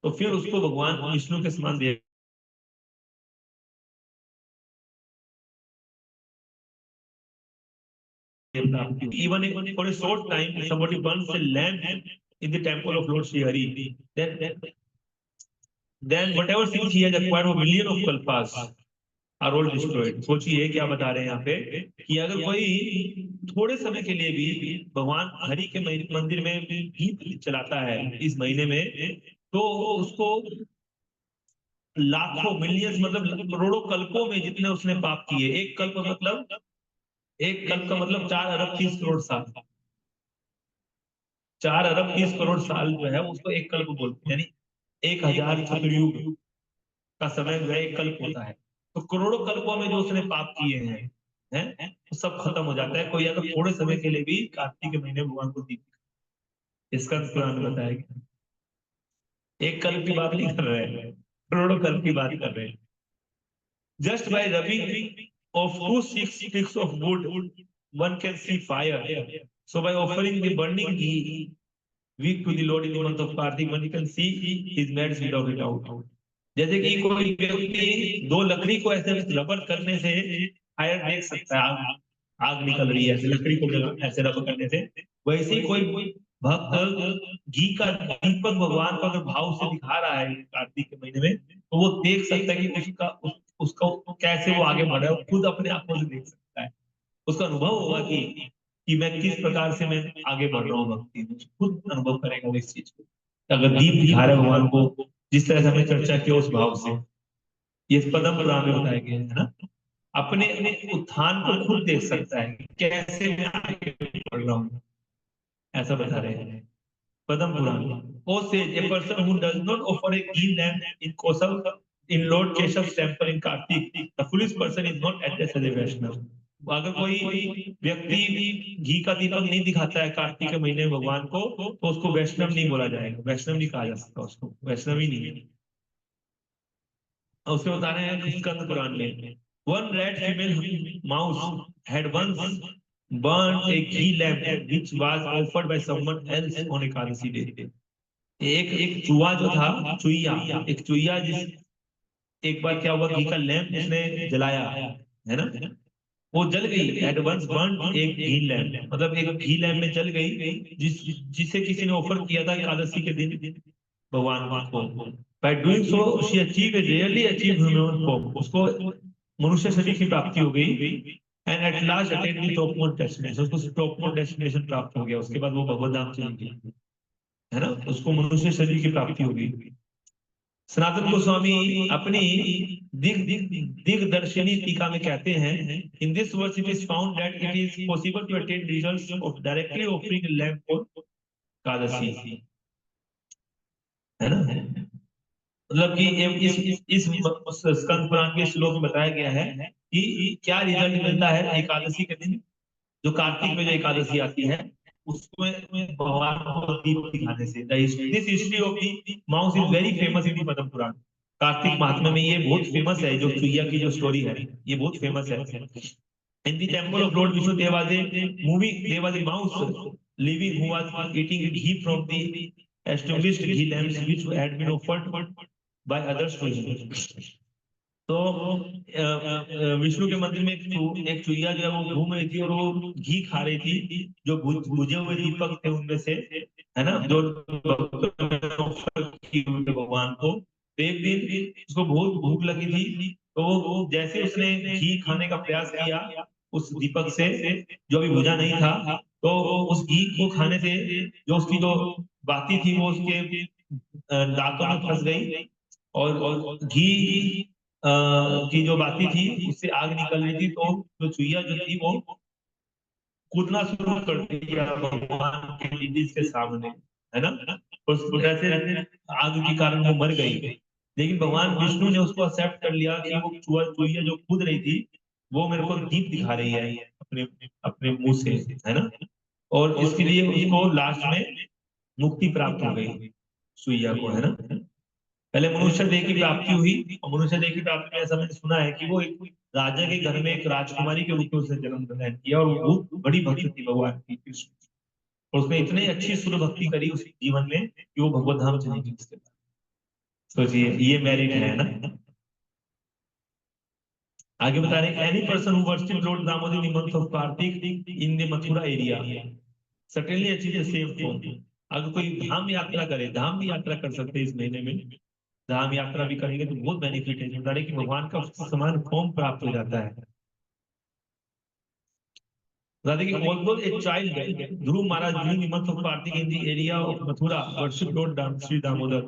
C: तो फिर उसको भगवान विष्णु के समान दे। Even if for a short time, somebody burns a lamp in the temple of Lord Sri Hari, then whatever things he has acquired for million of kalpas are all destroyed। सोचिए क्या बता रहे हैं यहाँ पे कि अगर कोई थोड़े समय के लिए भी भगवान हरि के मंदिर में दीप चलाता है इस महीने में, तो उसको लाखों मिलियंस मतलब करोड़ों कल्पों में जितने उसने पाप किए, एक कल्प मतलब, एक कल्प का मतलब 4 अरब 30 करोड़ साल, 4 अरब 30 करोड़ साल जो है उसको एक कल्प बोलते हैं, यानी 1000 चतुर्युग का समय जो है एक कल्प होता है। तो करोड़ों कल्पों में जो उसने पाप किए हैं तो सब खत्म हो जाता है। कोई अगर थोड़े समय के लिए भी कार्तिक के महीने भगवान को दीप, इसका कुरान में बताया गया। एक कल्प की बात नहीं कर रहे हैं, करोड़ों कल्प की बात कर रहे हैं। Just by rubbing of 2 sticks of wood one can see fire, so by offering the burning ghee week to the Lord in the month of Kartik, one can see his merits without it out। जैसे कि कोई व्यक्ति 2 लकड़ी को ऐसे rubber करने से fire देख सकता है, आग आग निकल रही है ऐसे लकड़ी को ऐसे रबर करने से, वैसे ही कोई भक्त घी का दीपक भगवान को अगर भाव से दिखा रहा है कार्तिक के महीने में, तो वो देख सकता है कि उसका कैसे वो आगे बढ़ रहा है, वो खुद अपने आंखों से देख सकता है। उसका अनुभव होगा कि मैं किस प्रकार से मैं आगे बढ़ रहा हूँ भक्ति में, खुद अनुभव करेगा इस चीज को। अगर दीप दिखा रहे भगवान को, जिस तरह से हमने चर्चा की उस भाव से, ये पद्म पुराण में बताया गया है ना। अपने उत्थान को खुद देख सकता है कैसे मैं आगे बढ़ रहा हूँ, ऐसा बता रहे हैं Padma Purana. O sage, a person who does not offer a ghee lamp in Kosal in Lord Keshav's temple in Kartik, the foolish person is not addressed as a Vaishnav। अगर कोई व्यक्ति घी का दीपक नहीं दिखाता है कार्तिक के महीने में भगवान को, तो उसको वैष्णव नहीं बोला जाएगा, वैष्णव नहीं कहा जा सकता उसको, वैष्णव ही नहीं है। और उसके बता रहे हैं स्कंद पुराण में, one red female mouse had once burned a ghee lamp which was offered by someone else on Ekadashi day. एक चूहा जो था, चुईया, एक चुईया जिस एक बार क्या हुआ, घी का लैंप उसने जलाया, है ना, वो जल गई। एट वंस बर्न एक घी लैंप, मतलब एक घी लैंप में जल गई, जिसे किसी ने ऑफर किया था एकादशी के दिन भगवान को। By doing so she achieve a really achieve human form, उसको मनुष्य शरीर की प्राप्ति हो गई। And at last attain the top most destination, उसको टॉप मोस्ट डेस्टिनेशन प्राप्त हो गया। उसके बाद वो भगवत धाम चली गई, है ना, उसको मनुष्य शरीर की प्राप्ति हो गई। सनातन गोस्वामी अपनी दिग्दर्शिनी टीका में कहते हैं, in this verse it is found that it is possible to attain results of directly offering lamp for Ekadashi, है ना। मतलब कि इस स्कंद पुराण के श्लोक में बताया गया है कि क्या रिजल्ट मिलता है एकादशी के दिन, जो कार्तिक में जो एकादशी आती है उसमें भगवान को दीप दिखाने से। This history of the mouse is very famous in the Padma Purana. Kartik Mahatmya में ये बहुत फेमस है, जो चुईया की जो स्टोरी है ये बहुत फेमस है। In the temple of lord Vishnu there was a mouse living who was eating ghee from the established ghee lamps which had been offered by others to him. तो विष्णु के मंदिर में एक चुईया जो है वो घूम रही थी और वो घी खा रही थी, जो बुझे हुए दीपक थे उनमें से, है ना, जो भगवान को। तो एक दिन उसको बहुत भूख लगी थी, तो वो जैसे उसने घी खाने का प्रयास किया उस दीपक से, जो अभी बुझा नहीं था, तो उस घी को खाने से जो उसकी जो बाती थी वो उसके दांतों में फंस गई, और घी की जो बाती थी उससे आग निकल रही थी, तो जो चुईया जो थी वो कूदना शुरू कर दिया भगवान के लेडीज के सामने, है ना। उस वजह से आग के कारण वो मर गई, लेकिन भगवान विष्णु ने उसको एक्सेप्ट कर लिया कि वो चुईया जो कूद रही थी वो मेरे को दीप दिखा रही है अपने अपने मुंह से, है ना। और इसके लिए उसको लास्ट में मुक्ति प्राप्त हो गई सुइया को, है ना। पहले मनुष्य देह की प्राप्ति हुई, और मनुष्य देह की प्राप्ति में ऐसा मैंने सुना है कि वो एक राजा के घर में एक राजकुमारी के रूप में उसने जन्म ग्रहण किया, और वो बहुत बड़ी भक्त थी भगवान की कृष्ण, और उसने इतनी अच्छी सुर भक्ति करी उस जीवन में कि वो भगवत धाम चली गई उसके बाद। सोचिए ये मेरिट है ना। आगे बता रहे हैं, any person who worship Lord Damodar in the month of Kartik in the Mathura area certainly achieve the same form. अगर कोई धाम यात्रा करे, धाम भी यात्रा कर सकते हैं इस महीने में, धाम यात्रा भी करेंगे तो बहुत बेनिफिट है, बता रहे कि भगवान का समान फॉर्म प्राप्त हो जाता है। बता दें कि although a child Dhruv Maharaj during the month of Kartik in the area of Mathura worshipped Lord Sri Damodar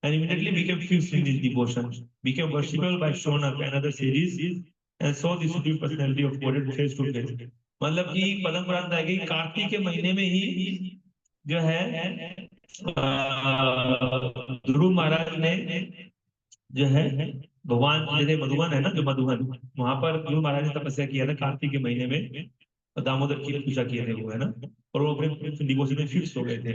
C: and immediately became fixed in his devotion, became worshipable by Shonak and other series, and saw the supreme personality of Godhead face to face। मतलब कि परंपरा है कि कार्तिक के महीने में ही जो है ध्रुव महाराज ने जो है भगवान, जैसे मधुबन है ना, जो मधुबन, वहां पर ध्रुव महाराज ने तपस्या किया था कार्तिक के महीने में, दामोदर की पूजा किए थे वो, है ना। और वो अपने डिवोशन में फिक्स हो गए थे।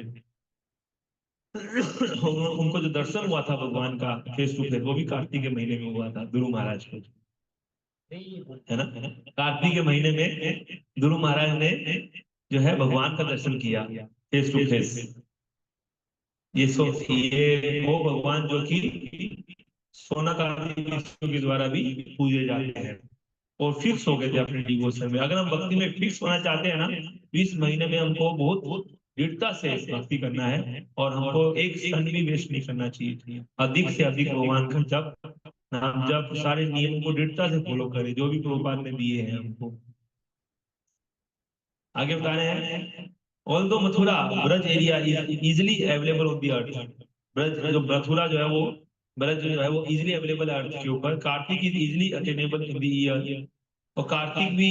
C: उनको जो दर्शन हुआ था भगवान का फेस टू फेस, वो भी कार्तिक के महीने में हुआ था ध्रुव महाराज को, है ना। कार्तिक के महीने में ध्रुव महाराज ने जो है भगवान का दर्शन किया फेस टू फेस। ये वो भगवान जो कि सोनक आदि ऋषियों के द्वारा भी पूजे जाते हैं, और फिक्स हो गए थे अपने डिवोशन में। अगर हम भक्ति में फिक्स होना चाहते हैं ना, तो इस महीने में हमको बहुत दृढ़ता से भक्ति करना है, और हमको एक क्षण भी वेस्ट नहीं करना चाहिए। अधिक से अधिक भगवान का जप, नाम जप, सारे नियमों को दृढ़ता से फॉलो करें जो भी प्रभुपाद ने दिए हैं हमको। आगे बता रहे हैं, although Mathura Braj area is easily available on the earth. Braj जो मथुरा जो है वो, ब्रज जो है वो इजिली अवेलेबल है अर्थ के ऊपर। Kartik is easily attainable in the year, और कार्तिक भी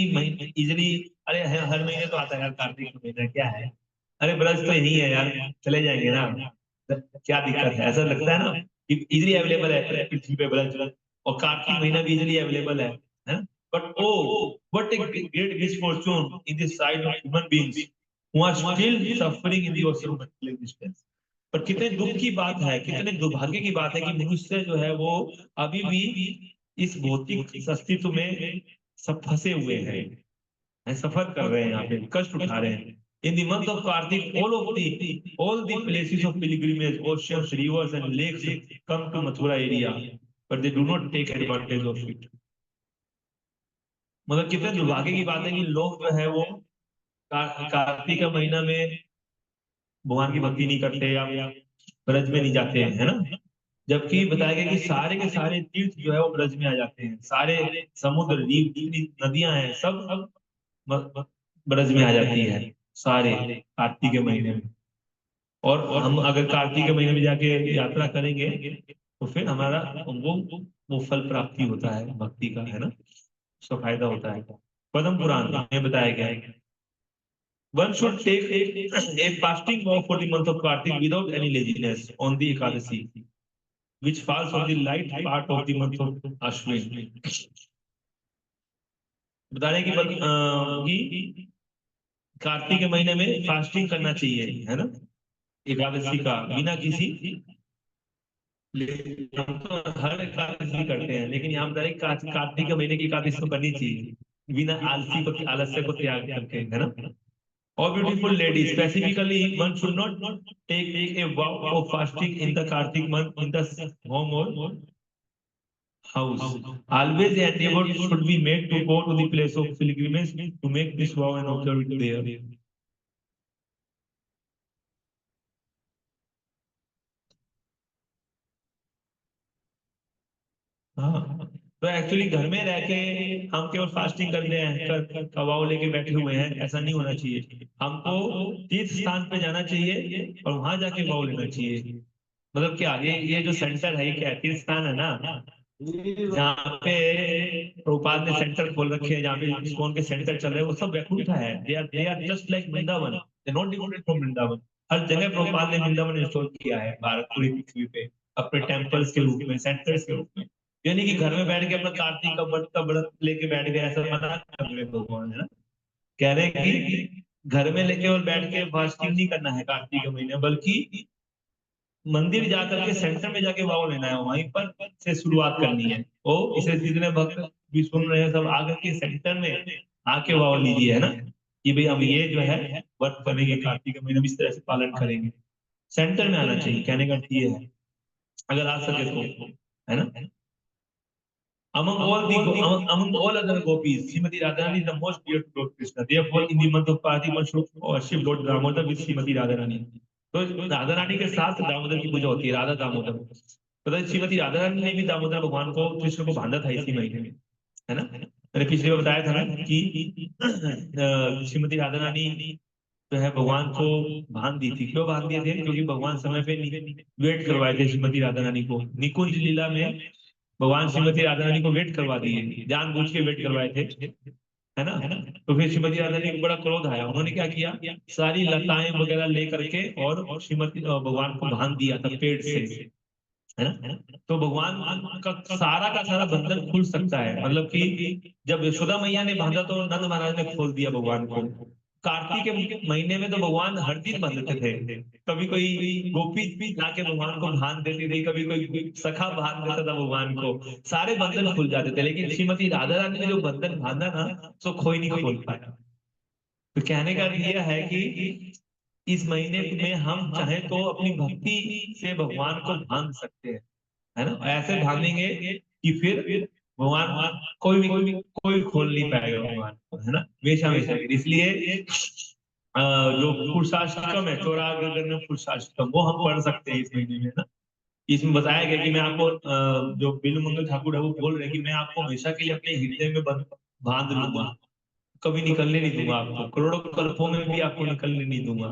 C: इजिली, अरे हर महीने तो आता है यार कार्तिक का महीना, क्या है, अरे ब्रज तो यही है यार, चले जाएंगे ना, क्या दिक्कत है, ऐसा लगता है ना कि इजिली अवेलेबल है पृथ्वी पे ब्रज, और कार्तिक महीना भी इजिली अवेलेबल है। But oh what a great misfortune in the sight of human beings who are still suffering in the ocean of material existence। पर कितने दुख की बात है, कितने दुर्भाग्य की बात है कि मनुष्य जो है वो अभी भी इस भौतिक अस्तित्व में सब फंसे हुए हैं, सफर कर रहे हैं, यहाँ पे कष्ट उठा रहे हैं। इन the month of Kartik all the places of pilgrimage, oceans, rivers and lakes come to Mathura area, but they do not take advantage of it। मतलब कितने दुर्भाग्य की बात है कि लोग जो है वो कार्तिक का महीना में भगवान की भक्ति नहीं करते, या ब्रज में नहीं जाते हैं, है ना। जबकि बताया गया कि सारे के सारे तीर्थ जो है वो ब्रज में आ जाते हैं, सारे समुद्र, जितनी नदियां हैं सब ब्रज में आ जाती है, सारे कार्तिक के महीने में। और हम अगर कार्तिक के महीने में जाके यात्रा करेंगे तो फिर हमारा वो फल प्राप्ति होता है भक्ति का, है ना, उसका फायदा होता है। पद्म पुराण में बताया गया है, one should take a fasting vow for the month of Kartik without any laziness on the Ekadasi, which falls on the light part of the month of Ashwin। बता रहे हैं कि कार्तिक के महीने में फास्टिंग करना चाहिए, है ना, एकादशी का, बिना किसी, हम तो हर एकादशी करते हैं, लेकिन यहाँ बता रहे कार्तिक के महीने की एकादशी तो करनी चाहिए बिना आलस्य को त्याग करके, है ना। Or beautiful lady, specifically, one should not take a vow of fasting in the Kartik month in the home or house. Always an endeavor should be made to go to the place of pilgrimage to make this vow and observe it there। हाँ, तो actually घर में रह के हम केवल fasting करने हैं, का वाव लेके बैठे हुए हैं, ऐसा नहीं होना चाहिए। हमको तीर्थ स्थान पे जाना चाहिए और वहां जाके वाव लेना चाहिए। मतलब क्या, ये जो सेंटर है, ये क्या है? तीर्थ स्थान है ना, जहाँ पे प्रभुपाद ने सेंटर खोल रखे हैं, जहाँ पे इस्कॉन के सेंटर चल रहे हैं, वो सब वैकुंठ है। They are just like Vrindavan, they not different from Vrindavan. हर जगह प्रभुपाद ने वृंदावन इंस्टॉल किया है भारत पूरी पृथ्वी पे, अपने टेम्पल्स के रूप में, सेंटर्स के रूप में। यानी कि घर में बैठ के अपना कार्तिक का व्रत लेके बैठ गए, ऐसा मना कर रहे हैं भगवान, है ना। कह रहे हैं कि घर में लेके और बैठ के फास्टिंग नहीं करना है कार्तिक के महीने, बल्कि मंदिर जाकर के सेंटर में जाके वाव लेना है, वहीं पर से शुरुआत करनी है। ओ इसे जितने भक्त भी सुन रहे हैं सब आकर के सेंटर में आके वाव लीजिए, है ना, कि भाई हम ये जो है व्रत करेंगे कार्तिक के महीने में, इस तरह से पालन करेंगे। सेंटर में आना चाहिए, कहने का अर्थ ये है, अगर आ सके तो, है ना। Among all other gopis, Srimati Radharani is the most dear to Lord Krishna. Therefore, in the month of Kartik, one should worship Lord Damodar with Srimati Radharani. तो राधा रानी के साथ दामोदर की पूजा होती है, राधा दामोदर। पता है, श्रीमती राधा रानी ने भी दामोदर भगवान को, कृष्ण को बांधा था इसी महीने में, है ना। मैंने पिछले बार बताया था ना कि श्रीमती राधा रानी जो है भगवान को बांध दी थी। क्यों बांध दिए थे? क्योंकि भगवान समय पे वेट करवाए थे श्रीमती राधा रानी को। निकुंज लीला में भगवान श्रीमती राधा रानी को वेट करवा दिए, जानबूझ के वेट करवाए थे, है ना। तो फिर श्रीमती राधा रानी को बड़ा क्रोध आया, उन्होंने क्या किया, सारी लताएं वगैरह लेकर के और श्रीमती भगवान को बांध दिया था पेड़ से, है ना। तो भगवान का सारा बंधन खुल सकता है, मतलब कि जब यशोदा मैया ने बांधा तो नंद महाराज ने खोल दिया भगवान को। कार्तिक के महीने में तो भगवान हर दिन बांधते थे, कभी कोई गोपी भी जाके भगवान को बांध देती थी, कभी कोई सखा बांध देता था भगवान को, सारे बंधन खुल जाते थे। लेकिन श्रीमती राधा रानी ने जो बंधन बांधा ना, तो कोई नहीं खोल पाया। तो कहने का यह है कि इस महीने में हम चाहे तो अपनी भक्ति से भगवान को बांध सकते हैं, है ना। ऐसे बांधेंगे कि फिर भगवान कोई खोल नहीं पाएगा भगवान को, है ना, हमेशा हमेशा। इसलिए जो पुरुषाष्टकम है, चौरागण पुरुषाष्टकम, वो हम पढ़ सकते हैं इस महीने में, ना। इसमें बताया गया कि मैं आपको जो बिल्व मंगल ठाकुर है वो बोल रहे हैं कि मैं आपको हमेशा के लिए अपने हृदय में बांध लूंगा, कभी निकलने नहीं दूंगा आपको, करोड़ों कल्पों में भी आपको निकलने नहीं दूंगा,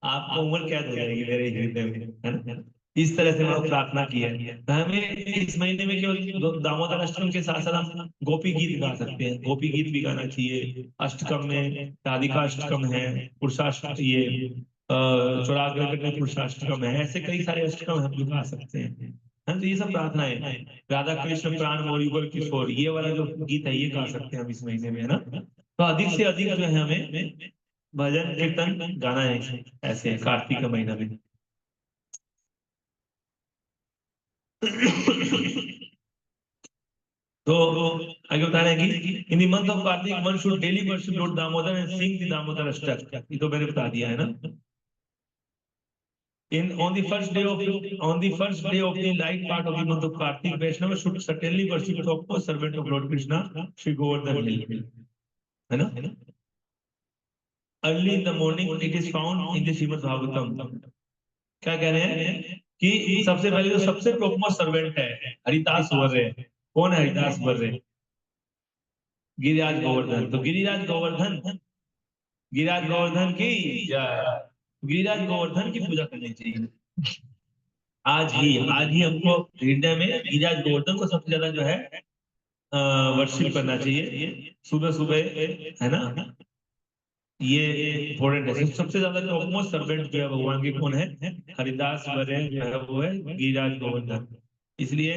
C: आपको उम्र कैद हो जाएगी मेरे हृदय में, है ना। इस तरह से मैंने प्रार्थना की है। तो हमें इस महीने में केवल दामोदर अष्टकम के साथ साथ हम गोपी गीत गा सकते हैं, गोपी गीत भी गाना चाहिए। अष्टकम में राधिका अष्टकम है, पुरुषाष्टकम, ये चौरागण में पुरुषाष्टकम है, ऐसे कई सारे अष्टकम हम जो गा सकते हैं, है ना। तो ये सब प्रार्थनाएं, राधा कृष्ण प्राण मोर युगल किशोर, ये वाला जो गीत है ये गा सकते हैं हम इस महीने में, है ना। तो अधिक से अधिक जो है हमें भजन कीर्तन गाना है ऐसे कार्तिक का महीना में। तो आगे बता रहे हैं कि in the month of Kartik one should daily worship Lord Damodar and sing the Damodar Ashtak. ये तो मैंने बता दिया, है ना। In on the first day of the light part of the month of Kartik, Vaishnava should certainly worship the topmost servant of Lord Krishna, Shri Govardhan Hill, है ना। Early in the morning, it is found in the Srimad Bhagavatam। क्या कह रहे हैं कि सबसे पहले जो सबसे टॉपमोस्ट सर्वेंट है हरिदास वर्य, कौन है हरिदास वर्य? गिरिराज गोवर्धन। तो गिरिराज गोवर्धन की जय। गिरिराज गोवर्धन की पूजा करनी चाहिए। आज ही हमको हृदय में गिरिराज गोवर्धन को सबसे ज्यादा जो है वर्शिप करना चाहिए सुबह सुबह, है ना। ये इम्पोर्टेंट है। सबसे ज्यादा टॉपमोस्ट सर्वेंट जो है भगवान के कौन है? हरिदास वर्य जो है वो है गिरिराज गोवर्धन। इसलिए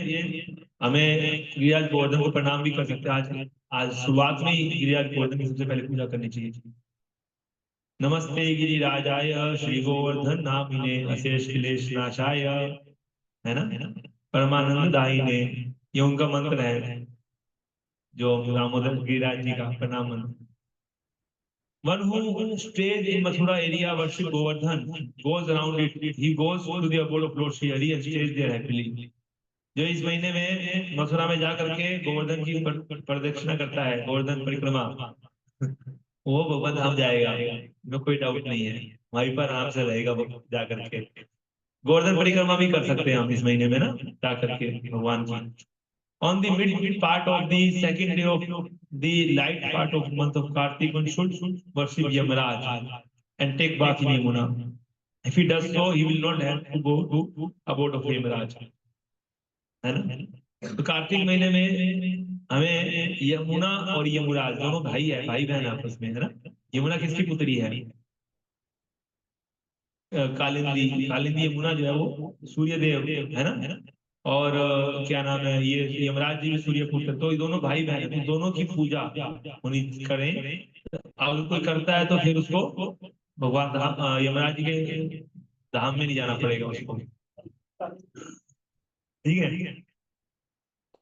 C: हमें गिरिराज गोवर्धन को प्रणाम भी कर सकते हैं। आज आज शुरुआत में ही गिरिराज गोवर्धन की सबसे पहले पूजा करनी चाहिए। नमस्ते गिरिराजाय श्री गोवर्धन नामिने अशेष क्लेश नाशाय, है ना, परमानंद दायिने, ये उनका मंत्र है जो दामोदर गिरिराज जी का प्रणाम मंत्र। One who stays in Mathura area worship Govardhan goes around it. He goes to the abode of Lord Shri Hari and stays there happily. जो इस महीने में मथुरा में जाकर के गोवर्धन की प्रदक्षिणा करता है, गोवर्धन परिक्रमा, वो भगवान धाम जाएगा, में कोई डाउट नहीं है, वहीं पर आराम से रहेगा वो जाकर के। गोवर्धन परिक्रमा भी कर सकते हैं हम इस महीने में, ना, जाकर के भगवान की। On the mid part of the second day of the light part of month of Kartik, one should worship Yamaraj and take bath in Yamuna. If he does so, he will not have to go to abode of Yamaraj. है ना? तो कार्तिक महीने में हमें यमुना और यमुराज दोनों भाई है, भाई बहन आपस में, है ना? यमुना किसकी पुत्री है? कालिंदी। कालिंदी यमुना जो है वो सूर्य देव है ना? और क्या नाम है, ये यमराज जी भी सूर्य पुत्र, तो ये दोनों भाई बहन है, तो दोनों की पूजा होनी करें। अगर कोई करता है तो फिर उसको भगवान धाम यमराज जी के धाम में नहीं जाना पड़ेगा उसको, ठीक है?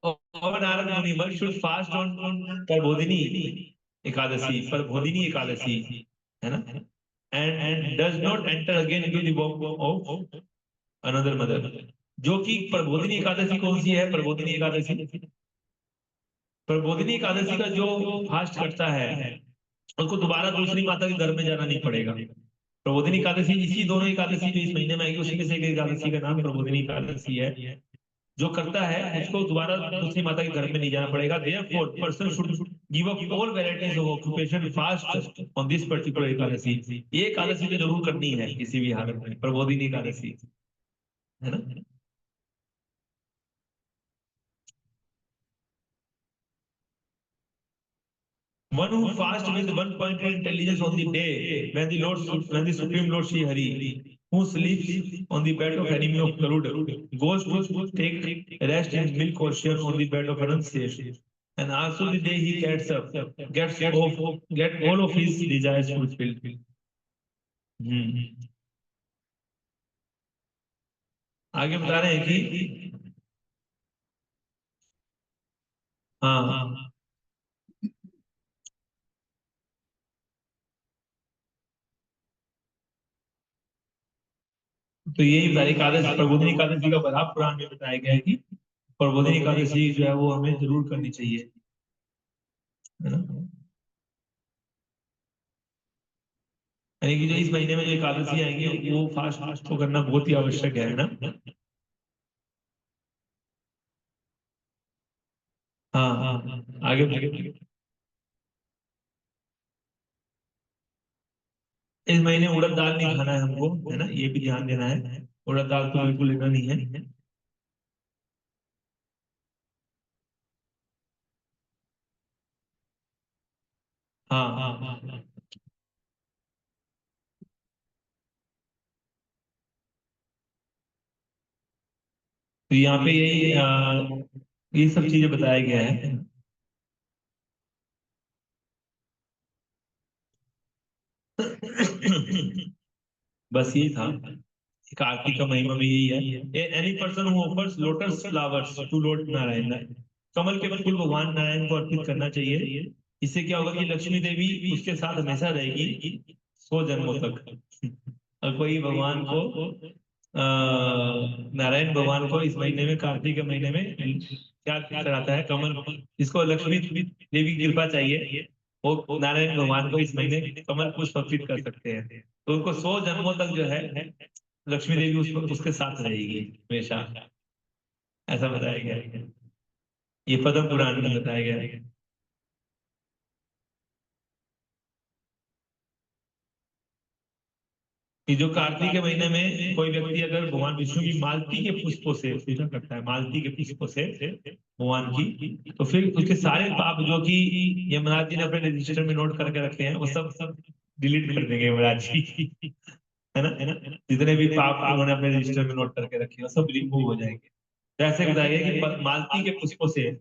C: और नारद मुनि must should fast on Prabodhini Ekadashi, Prabodhini Ekadashi, है ना? And does not enter again into the walk of another mother. जो कि प्रबोधिनी एकादशी कौन सी है? प्रबोधिनी एकादशी, प्रबोधिनी एकादशी का जो फास्ट करता है उसको दोबारा दूसरी माता के घर में जाना नहीं पड़ेगा। प्रबोधिनी एकादशी, इसी दोनों एकादशी जो इस महीने में आएगी उसी में से एक एकादशी का नाम प्रबोधिनी एकादशी है। जो करता है उसको दोबारा दूसरी माता के घर में नहीं जाना पड़ेगा। Therefore, person should give up all varieties of occupation fast on this particular Ekadashi. ये एकादशी तो जरूर करनी है किसी भी हालत में, प्रबोधिनी एकादशी, है ना? One who fast with one-pointed intelligence on the day when the Supreme Lord Shri Hari, who sleeps on the bed of enemy of Garuda, goes to take rest in milk ocean on the bed of Anantshesh, and also the day he gets up, get all of his desires fulfilled. आगे बता रहे हैं कि हाँ, तो यही एकादशी, प्रबोधिनी एकादशी का बड़ा पुराण में बताया गया है कि प्रबोधिनी एकादशी जो है वो हमें जरूर करनी चाहिए, है ना? यानी कि जो इस महीने में जो एकादशी आएंगे वो फास्ट तो करना बहुत ही आवश्यक है ना? हाँ हाँ, आगे आगे। इस महीने उड़द दाल नहीं खाना है हमको, है ना? ये भी ध्यान देना है, उड़द दाल तो बिल्कुल लेना नहीं है। हाँ हाँ हाँ, तो यहाँ पे यही ये सब चीजें बताया गया है। बस ये था, कार्तिक का महिमा में यही है। Any person who offers lotus flowers to Lord Narayan, कमल के फूल भगवान नारायण को अर्पित करना चाहिए। इससे क्या होगा कि लक्ष्मी देवी उसके साथ हमेशा रहेगी 100 जन्मों तक। और कोई भगवान को नारायण भगवान को इस महीने में, कार्तिक के महीने में क्या चढ़ाता है? कमल। जिसको लक्ष्मी देवी की कृपा चाहिए वो नारायण भगवान को इस महीने कमल पुष्प अर्पित कर सकते हैं, तो उनको 100 जन्मों तक जो है लक्ष्मी देवी उसके साथ रहेगी हमेशा, ऐसा बताया गया है। ये पद्म पुराण में बताया गया है कि जो कार्तिक के महीने में कोई व्यक्ति अगर भगवान विष्णु की मालती के पुष्पों से पूजा करता है, मालती के पुष्पों से भगवान की, तो फिर उसके सारे पाप जो कि यमराज जी ने अपने रजिस्टर में नोट करके रखे हैं वो सब सब डिलीट कर देंगे यमराज जी। है ना? जितने भी पाप उन्होंने अपने रजिस्टर में नोट करके रखे हैं वो सब रिमूव हो जाएंगे। तो ऐसे बताया गया कि मालती के पुष्पों से,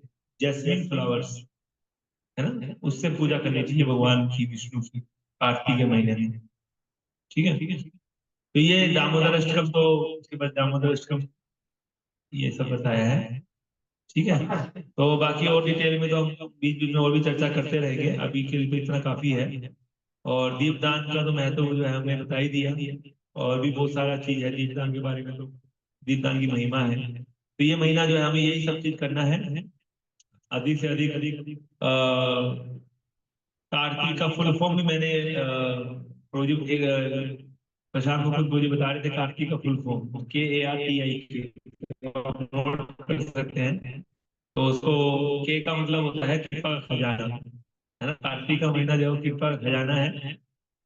C: जैस्मिन फ्लावर्स, है ना, उससे पूजा करनी चाहिए भगवान की, विष्णु की, कार्तिक के महीने में। ठीक है, ठीक है। तो ये दामोदर अष्टकम, तो उसके बाद दामोदर अष्टकम ये सब बताया है। ठीक है, तो बाकी और डिटेल में तो हम बीच बीच में और भी चर्चा करते रहेंगे, अभी के लिए तो इतना काफी है। और दीपदान का तो महत्व जो है हमने बता ही दिया, और भी बहुत सारा चीज है दीपदान के बारे में, तो दीपदान की महिमा है। तो ये महीना जो है हमें यही सब चीज करना है, अधिक से अधिक अधिक कार्तिक का फुल फॉर्म भी मैंने प्रोजेक्ट एक प्रशांत मुकुंद मुझे बता रहे थे, कार्तिक का फुल फॉर्म KARTIK, नोट कर सकते हैं। तो उसको के का मतलब होता है कृपा का खजाना, है ना। कार्तिक का महीना जो कृपा का खजाना है।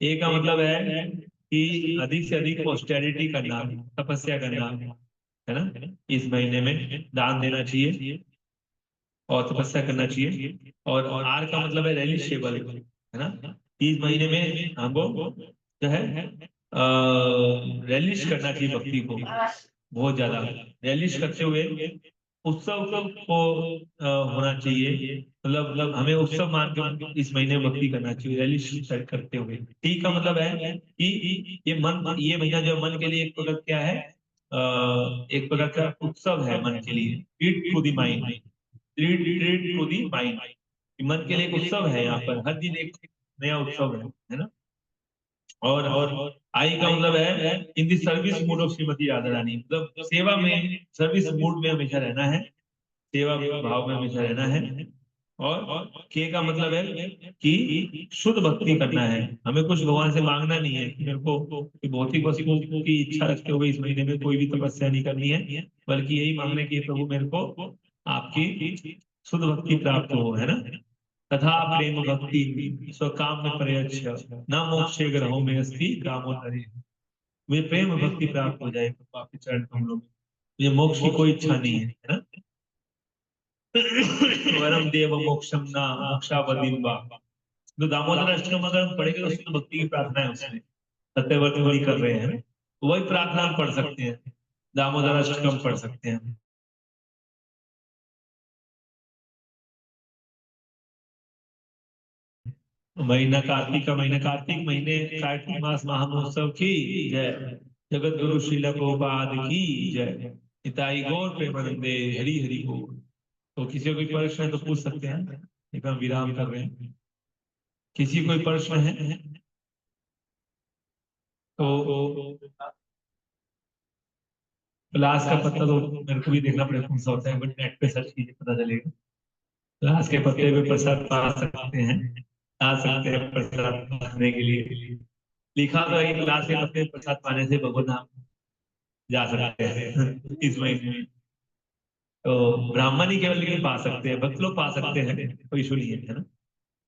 C: ए का मतलब है कि अधिक से अधिक ऑस्टेरिटी करना, तपस्या करना, है ना। इस महीने में दान देना चाहिए और तपस्या करना चाहिए। और आर का मतलब है रेलिशेबल, है ना। इस महीने में हमको जो है रेलिश करना चाहिए भक्ति को, बहुत ज्यादा रेलिश करते हुए उत्सव को होना चाहिए। मतलब हमें उत्सव मान के इस महीने में भक्ति करना चाहिए, रेलिश करते हुए। ठीक का मतलब है कि ये महीना जो मन के लिए एक प्रकार क्या है, एक प्रकार का उत्सव है मन के लिए। Treat to the mind, treat to the mind, मन के लिए एक उत्सव है। यहाँ पर हर दिन एक नया उत्सव है ना। और आई का मतलब है in the service mood of Shrimati Radha Rani, मतलब सेवा में, सर्विस मूड में हमेशा रहना है, सेवा भाव में हमेशा रहना है। और के का मतलब है कि शुद्ध भक्ति करना है, हमें कुछ भगवान से मांगना नहीं है कि मेरे को कि भौतिक वस्तुओं की इच्छा रखते हुए इस महीने में कोई भी तपस्या नहीं करनी है, बल्कि यही मांगने की प्रभु मेरे को आपकी शुद्ध भक्ति प्राप्त हो, है ना। तथा प्रेम भक्ति स्वकाम में प्रयच्छ न मोक्षे ग्रहों में अस्ति कामोदरे, मुझे प्रेम भक्ति प्राप्त हो जाए तो आपके चरण कमलों में, मुझे मोक्ष की कोई इच्छा नहीं है ना। वरम देव मोक्षम ना मोक्षावधिम वा, तो दामोदर अष्टकम अगर हम पढ़ेंगे तो शुद्ध भक्ति की प्रार्थना है उसमें, सत्यव्रत नहीं कर रहे हैं तो वही प्रार्थना हम पढ़ सकते हैं, दामोदर अष्टकम पढ़ सकते हैं। महीना कार्तिक का महीना, कार्तिक महीने कार्तिक मास महामहोत्सव की जय, जगत गुरु श्रील प्रभुपाद की जय, निताई गौर प्रेमानंदे हरि हरि बोल। तो किसी को कोई प्रश्न है तो पूछ सकते हैं, एक हम विराम कर रहे हैं। किसी कोई प्रश्न है तो क्लास का पत्ता तो मेरे को भी देखना पड़ेगा कौन सा होता है, बट नेट पे सर्च कीजिए पता चलेगा। क्लास के पत्ते पे प्रसाद पा सकते हैं, आ सकते हैं प्रसाद पाने के लिए। लिखा तो है कि क्लास के पत्ते पे प्रसाद पाने से भगवान धाम जा सकते हैं इस महीने में। तो ब्राह्मण ही केवल लेकिन पा सकते हैं, भक्त लोग पा सकते हैं, कोई इशू नहीं है ना।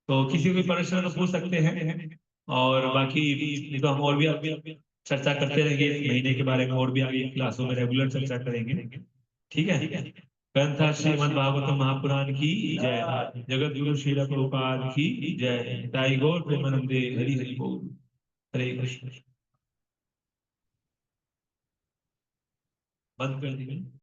C: तो किसी को प्रश्न है तो पूछ सकते हैं। और बाकी नहीं तो हम और भी आगे चर्चा करते रहेंगे इस महीने के बारे में, और भी आगे क्लासों में रेगुलर चर्चा करेंगे। ठीक है। ग्रंथ श्रीमद् भागवतम महापुराण की जय, जगत गुरु श्री प्रभुपाद की जय, ताई गौर प्रेमानंदे हरि हरि बोल। हरे कृष्ण। बंद कर दीजिए।